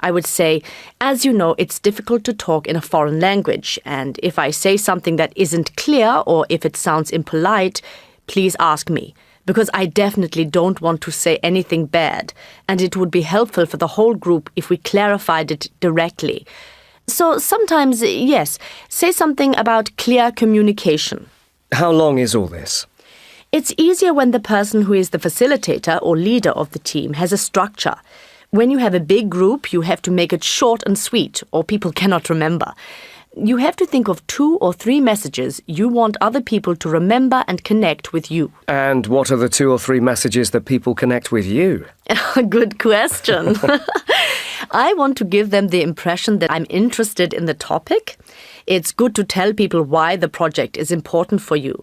I would say, as you know, it's difficult to talk in a foreign language, and if I say something that isn't clear or if it sounds impolite, please ask me. Because I definitely don't want to say anything bad, and it would be helpful for the whole group if we clarified it directly. So sometimes, yes, say something about clear communication. How long is all this? It's easier when the person who is the facilitator or leader of the team has a structure. When you have a big group, you have to make it short and sweet, or people cannot remember. You have to think of 2 or 3 messages you want other people to remember and connect with you. And what are the 2 or 3 messages that people connect with you? Good question. I want to give them the impression that I'm interested in the topic. It's good to tell people why the project is important for you.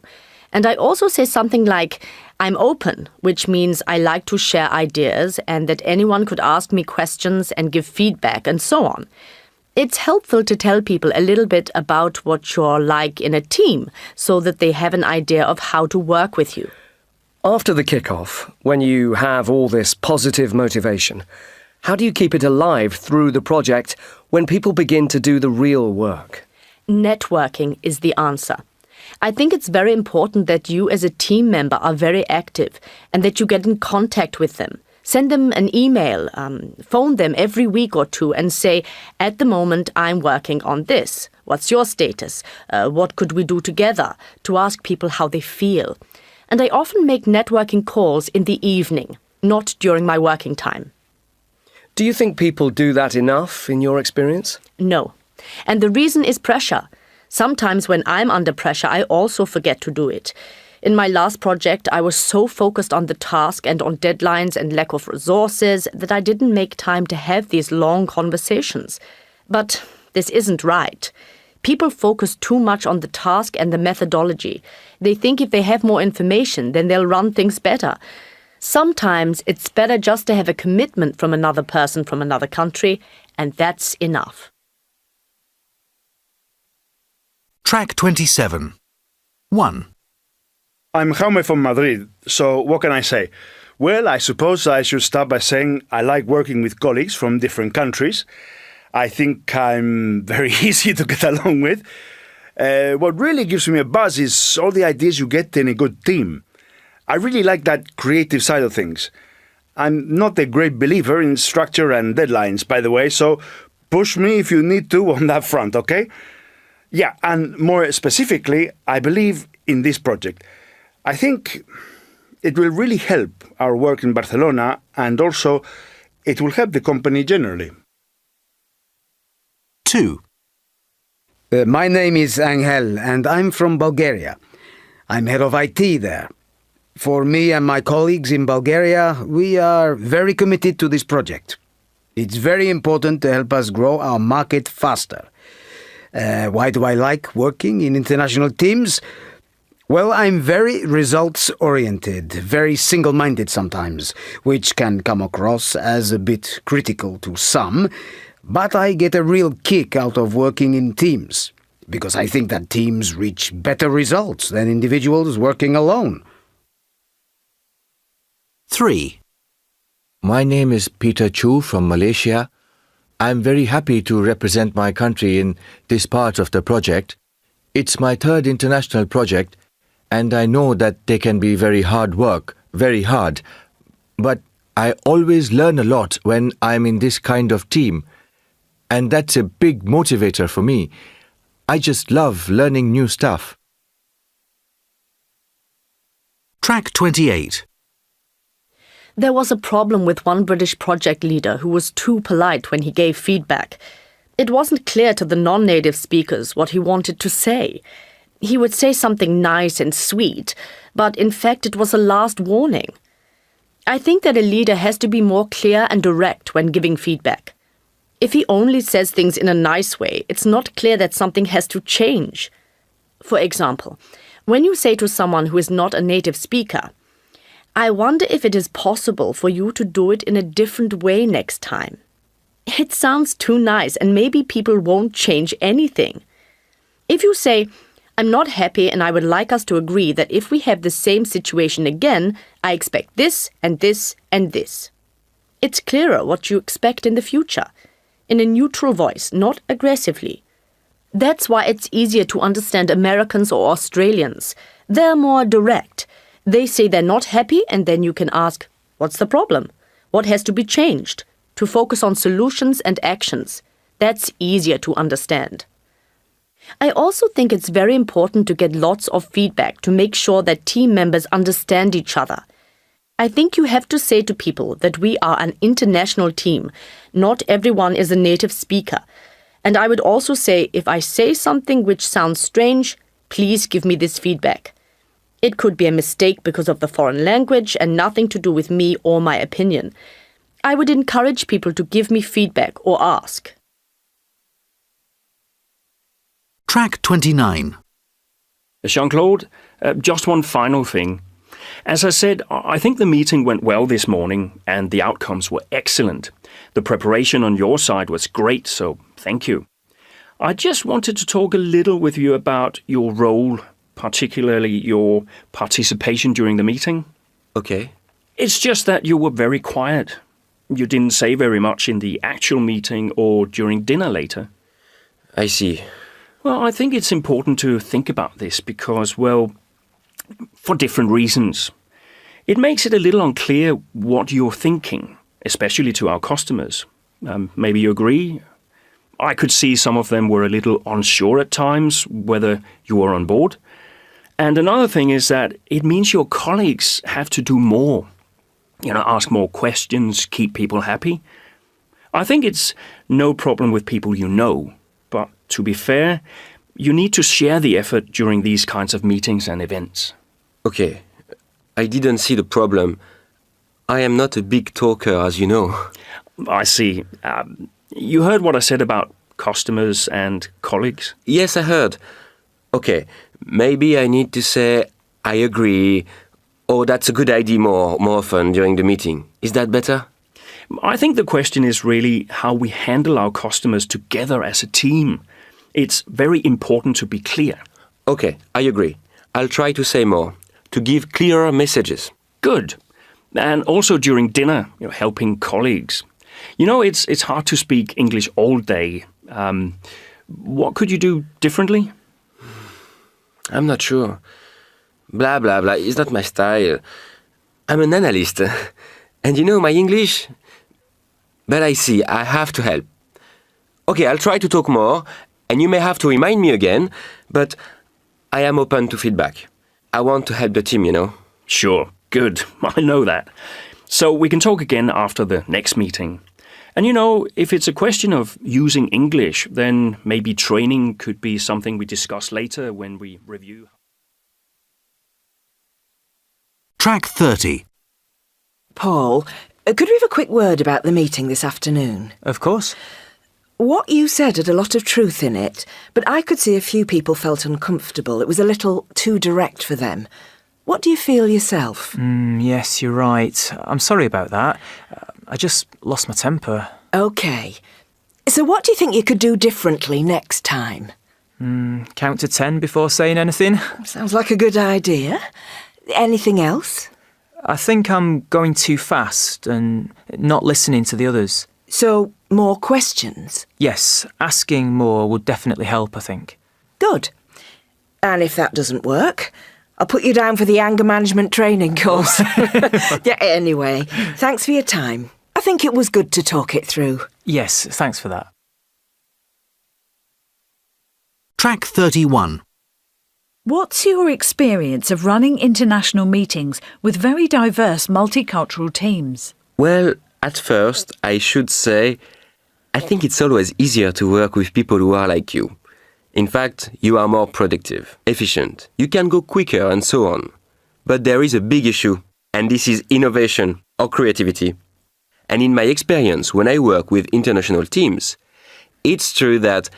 And I also say something like, I'm open, which means I like to share ideas and that anyone could ask me questions and give feedback and so on. It's helpful to tell people a little bit about what you're like in a team so that they have an idea of how to work with you. After the kick-off, when you have all this positive motivation, how do you keep it alive through the project when people begin to do the real work? Networking is the answer. I think it's very important that you as a team member are very active and that you get in contact with them. Send them an email, phone them every week or 2 and say, at the moment I'm working on this. What's your status? What could we do together? To ask people how they feel. And I often make networking calls in the evening, not during my working time. Do you think people do that enough in your experience? No. And the reason is pressure. Sometimes when I'm under pressure, I also forget to do it. In my last project, I was so focused on the task and on deadlines and lack of resources that I didn't make time to have these long conversations. But this isn't right. People focus too much on the task and the methodology. They think if they have more information, then they'll run things better. Sometimes it's better just to have a commitment from another person from another country, and that's enough. Track 27. 1. I'm Jaume from Madrid, so what can I say? Well, I suppose I should start by saying I like working with colleagues from different countries. I think I'm very easy to get along with. What really gives me a buzz is all the ideas you get in a good team. I really like that creative side of things. I'm not a great believer in structure and deadlines, by the way, so push me if you need to on that front, okay? Yeah, and more specifically, I believe in this project. I think it will really help our work in Barcelona, and also it will help the company generally. 2. My name is Angel, and I'm from Bulgaria. I'm head of IT there. For me and my colleagues in Bulgaria, we are very committed to this project. It's very important to help us grow our market faster. Why do I like working in international teams? Well, I'm very results-oriented, very single-minded sometimes, which can come across as a bit critical to some, but I get a real kick out of working in teams, because I think that teams reach better results than individuals working alone. 3. My name is Peter Chu from Malaysia. I'm very happy to represent my country in this part of the project. It's my third international project, and I know that they can be very hard work, very hard. But I always learn a lot when I'm in this kind of team, and that's a big motivator for me. I just love learning new stuff. Track 28. There was a problem with one British project leader who was too polite when he gave feedback. It wasn't clear to the non-native speakers what he wanted to say. He would say something nice and sweet, but in fact it was a last warning. I think that a leader has to be more clear and direct when giving feedback. If he only says things in a nice way, it's not clear that something has to change. For example, when you say to someone who is not a native speaker, "I wonder if it is possible for you to do it in a different way next time," it sounds too nice and maybe people won't change anything. If you say, "I'm not happy and I would like us to agree that if we have the same situation again, I expect this and this and this," it's clearer what you expect in the future, in a neutral voice, not aggressively. That's why it's easier to understand Americans or Australians. They're more direct. They say they're not happy, and then you can ask, "What's the problem? What has to be changed?" To focus on solutions and actions. That's easier to understand. I also think it's very important to get lots of feedback to make sure that team members understand each other. I think you have to say to people that we are an international team. Not everyone is a native speaker. And I would also say, if I say something which sounds strange, please give me this feedback. It could be a mistake because of the foreign language and nothing to do with me or my opinion. I would encourage people to give me feedback or ask. Track 29. Jean-Claude, just one final thing. As I said, I think the meeting went well this morning and the outcomes were excellent. The preparation on your side was great, so thank you. I just wanted to talk a little with you about your role, particularly your participation during the meeting. Okay. It's just that you were very quiet. You didn't say very much in the actual meeting or during dinner later. I see. Well, I think it's important to think about this because, well, for different reasons. It makes it a little unclear what you're thinking, especially to our customers. Maybe you agree? I could see some of them were a little unsure at times whether you were on board. And another thing is that it means your colleagues have to do more. Ask more questions, keep people happy. I think it's no problem with people you know. But to be fair, you need to share the effort during these kinds of meetings and events. Okay. I didn't see the problem. I am not a big talker, as you know. I see. You heard what I said about customers and colleagues? Yes, I heard. Okay, maybe I need to say, "I agree," or "That's a good idea" more often during the meeting. Is that better? I think the question is really how we handle our customers together as a team. It's very important to be clear. Okay, I agree. I'll try to say more, to give clearer messages. Good. And also during dinner, helping colleagues. It's hard to speak English all day. What could you do differently? I'm not sure. Blah, blah, blah. It's not my style. I'm an analyst. And my English? But I see, I have to help. Okay, I'll try to talk more. And you may have to remind me again, but I am open to feedback. I want to help the team, you know. Sure, good. I know that. So we can talk again after the next meeting. And you know, if it's a question of using English, then maybe training could be something we discuss later when we review. Track 30. Paul, could we have a quick word about the meeting this afternoon? Of course. What you said had a lot of truth in it, but I could see a few people felt uncomfortable. It was a little too direct for them. What do you feel yourself? Yes, you're right. I'm sorry about that. I just lost my temper. OK. So what do you think you could do differently next time? Count to 10 before saying anything. Sounds like a good idea. Anything else? I think I'm going too fast and not listening to the others. So, more questions? Yes, asking more would definitely help, I think. Good. And if that doesn't work, I'll put you down for the anger management training course. Yeah, anyway, thanks for your time. I think it was good to talk it through. Yes, thanks for that. Track 31. What's your experience of running international meetings with very diverse multicultural teams? Well, at first, I should say, I think it's always easier to work with people who are like you. In fact, you are more productive, efficient, you can go quicker and so on. But there is a big issue, and this is innovation or creativity. And in my experience, when I work with international teams, it's true that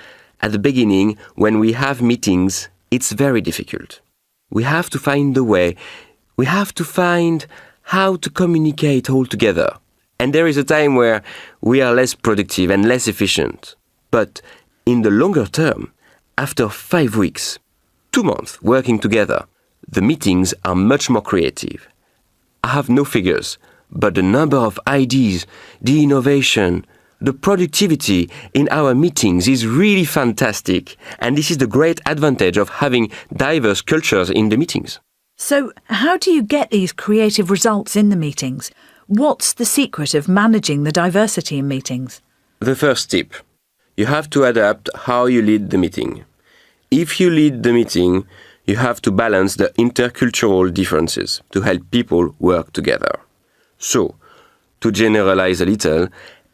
at the beginning, when we have meetings, it's very difficult. We have to find the way, we have to find how to communicate all together. And there is a time where we are less productive and less efficient. But in the longer term, after 5 weeks, 2 months working together, the meetings are much more creative. I have no figures, but the number of ideas, the innovation, the productivity in our meetings is really fantastic. And this is the great advantage of having diverse cultures in the meetings. So, how do you get these creative results in the meetings? What's the secret of managing the diversity in meetings? The first tip. You have to adapt how you lead the meeting. If you lead the meeting, you have to balance the intercultural differences to help people work together. So, to generalize a little,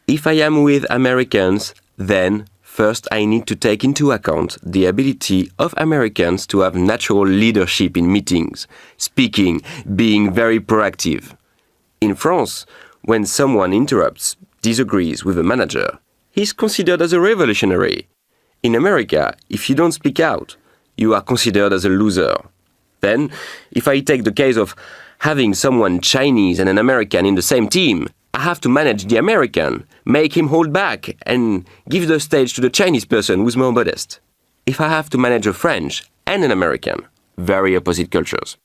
if I am with Americans, then first I need to take into account the ability of Americans to have natural leadership in meetings, speaking, being very proactive. In France, when someone interrupts, disagrees with a manager, he's considered as a revolutionary. In America, if you don't speak out, you are considered as a loser. Then, if I take the case of having someone Chinese and an American in the same team, I have to manage the American, make him hold back, and give the stage to the Chinese person who's more modest. If I have to manage a French and an American, very opposite cultures,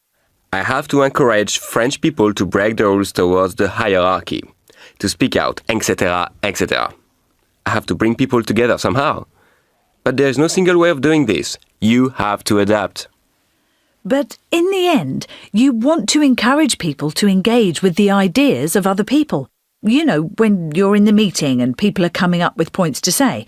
I have to encourage French people to break the rules towards the hierarchy, to speak out, etc., etc. I have to bring people together somehow. But there is no single way of doing this. You have to adapt. But in the end, you want to encourage people to engage with the ideas of other people. You know, when you're in the meeting and people are coming up with points to say.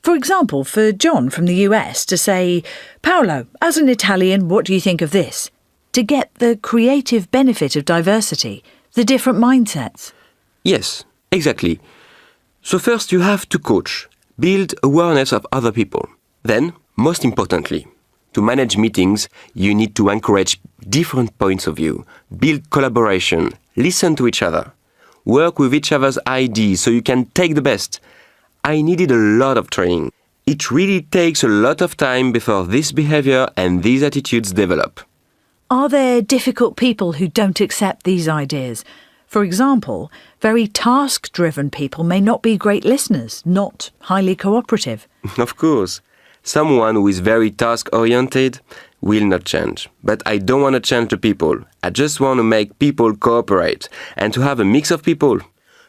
For example, for John from the US to say, Paolo, as an Italian, what do you think of this? To get the creative benefit of diversity, the different mindsets. Yes, exactly. So first you have to coach, build awareness of other people. Then, most importantly, to manage meetings, you need to encourage different points of view, build collaboration, listen to each other, work with each other's ideas so you can take the best. I needed a lot of training. It really takes a lot of time before this behavior and these attitudes develop. Are there difficult people who don't accept these ideas? For example, very task-driven people may not be great listeners, not highly cooperative. Of course. Someone who is very task-oriented will not change. But I don't want to change the people. I just want to make people cooperate and to have a mix of people.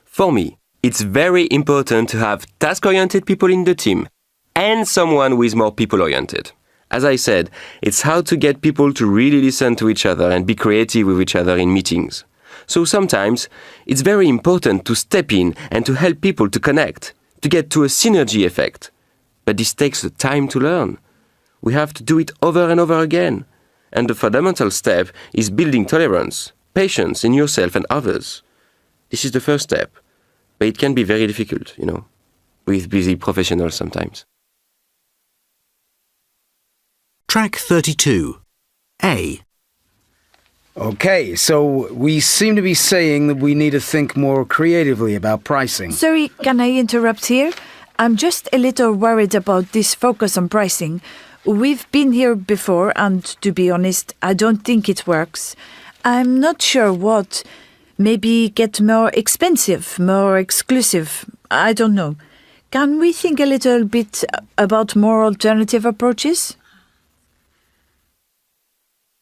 For me, it's very important to have task-oriented people in the team and someone who is more people-oriented. As I said, it's how to get people to really listen to each other and be creative with each other in meetings. So sometimes, it's very important to step in and to help people to connect, to get to a synergy effect. but this takes time to learn. We have to do it over and over again. And the fundamental step is building tolerance, patience in yourself and others. This is the first step, but it can be very difficult, with busy professionals sometimes. Track 32. A. Okay, so we seem to be saying that we need to think more creatively about pricing. Sorry, can I interrupt here? I'm just a little worried about this focus on pricing. We've been here before, and to be honest, I don't think it works. I'm not sure what. Maybe get more expensive, more exclusive. I don't know. Can we think a little bit about more alternative approaches?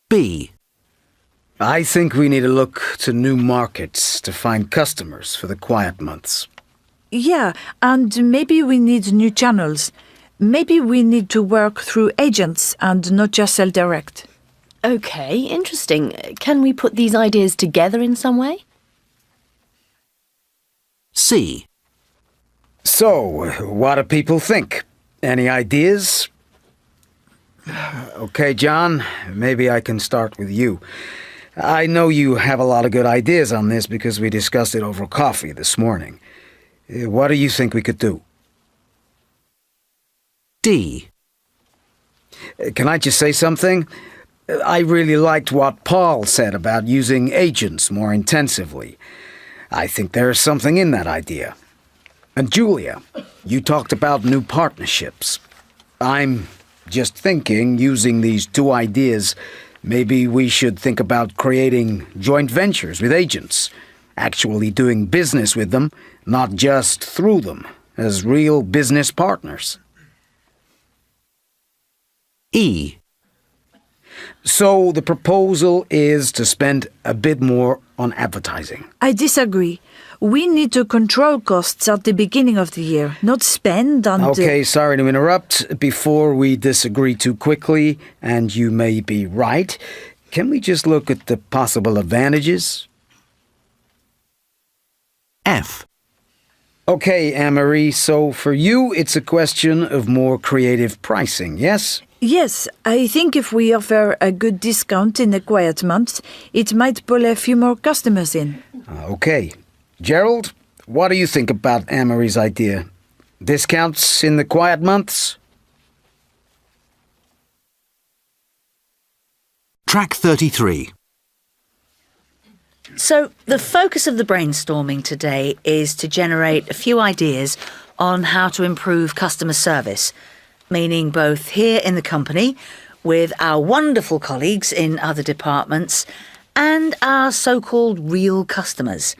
B. I think we need to look to new markets to find customers for the quiet months. Yeah, and maybe we need new channels. Maybe we need to work through agents and not just sell direct. Okay, interesting. Can we put these ideas together in some way? C. So, what do people think? Any ideas? Okay, John, maybe I can start with you. I know you have a lot of good ideas on this because we discussed it over coffee this morning. What do you think we could do? D. Can I just say something? I really liked what Paul said about using agents more intensively. I think there's something in that idea. And Julia, you talked about new partnerships. I'm just thinking, using these two ideas, maybe we should think about creating joint ventures with agents, actually doing business with them, not just through them, as real business partners. E. So the proposal is to spend a bit more on advertising. I disagree. We need to control costs at the beginning of the year, not spend on... Okay, sorry to interrupt. Before we disagree too quickly, and you may be right, can we just look at the possible advantages? F. Okay, Anne-Marie, so for you it's a question of more creative pricing, yes? Yes, I think if we offer a good discount in the quiet months, it might pull a few more customers in. Okay. Gerald, what do you think about Anne-Marie's idea? Discounts in the quiet months? Track 33. So, the focus of the brainstorming today is to generate a few ideas on how to improve customer service, meaning both here in the company, with our wonderful colleagues in other departments, and our so-called real customers.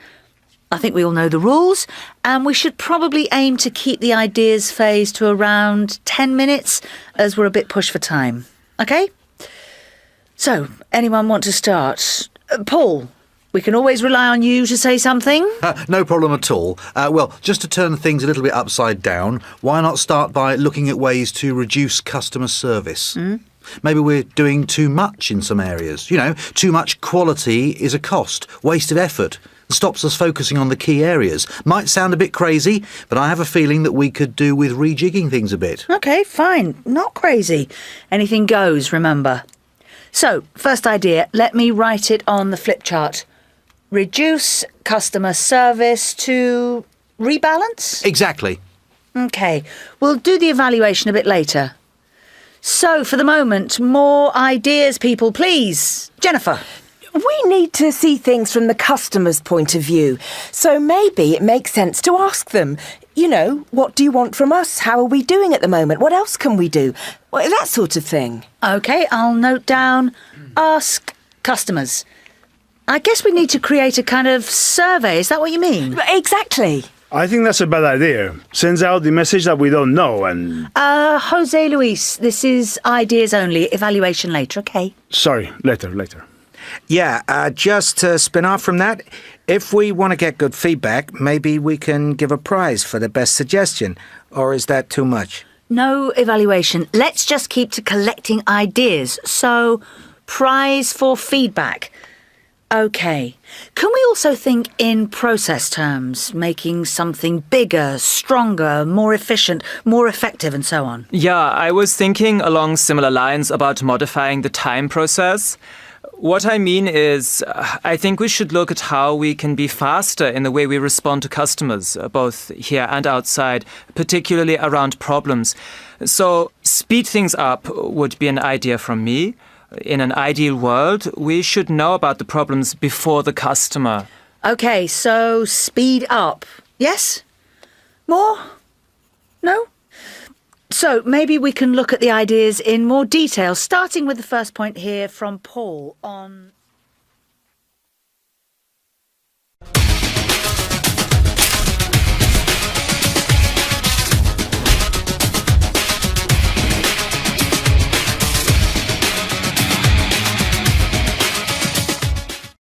I think we all know the rules, and we should probably aim to keep the ideas phase to around 10 minutes, as we're a bit pushed for time. OK? So, anyone want to start? Paul, we can always rely on you to say something. No problem at all. Well, just to turn things a little bit upside down, why not start by looking at ways to reduce customer service? Maybe we're doing too much in some areas. Too much quality is a cost, waste of effort, stops us focusing on the key areas. Might sound a bit crazy, but I have a feeling that we could do with rejigging things a bit. OK, fine. Not crazy. Anything goes, remember. So, first idea, let me write it on the flip chart. Reduce customer service to rebalance? Exactly. OK, we'll do the evaluation a bit later. So, for the moment, more ideas, people, please. Jennifer. We need to see things from the customer's point of view. So maybe it makes sense to ask them, what do you want from us? How are we doing at the moment? What else can we do? Well, that sort of thing. OK, I'll note down, ask customers. I guess we need to create a kind of survey. Is that what you mean? Exactly. I think that's a bad idea. Sends out the message that we don't know and... Jose Luis, this is ideas only, evaluation later, OK? Sorry, later. Yeah, just to spin off from that, if we want to get good feedback, maybe we can give a prize for the best suggestion. Or is that too much? No evaluation. Let's just keep to collecting ideas. So, prize for feedback. OK. Can we also think in process terms, making something bigger, stronger, more efficient, more effective and so on? Yeah, I was thinking along similar lines about modifying the time process. What I mean is, I think we should look at how we can be faster in the way we respond to customers, both here and outside, particularly around problems. So, speed things up would be an idea from me. In an ideal world, we should know about the problems before the customer. OK, so speed up. Yes? More? No? So maybe we can look at the ideas in more detail, starting with the first point here from Paul on...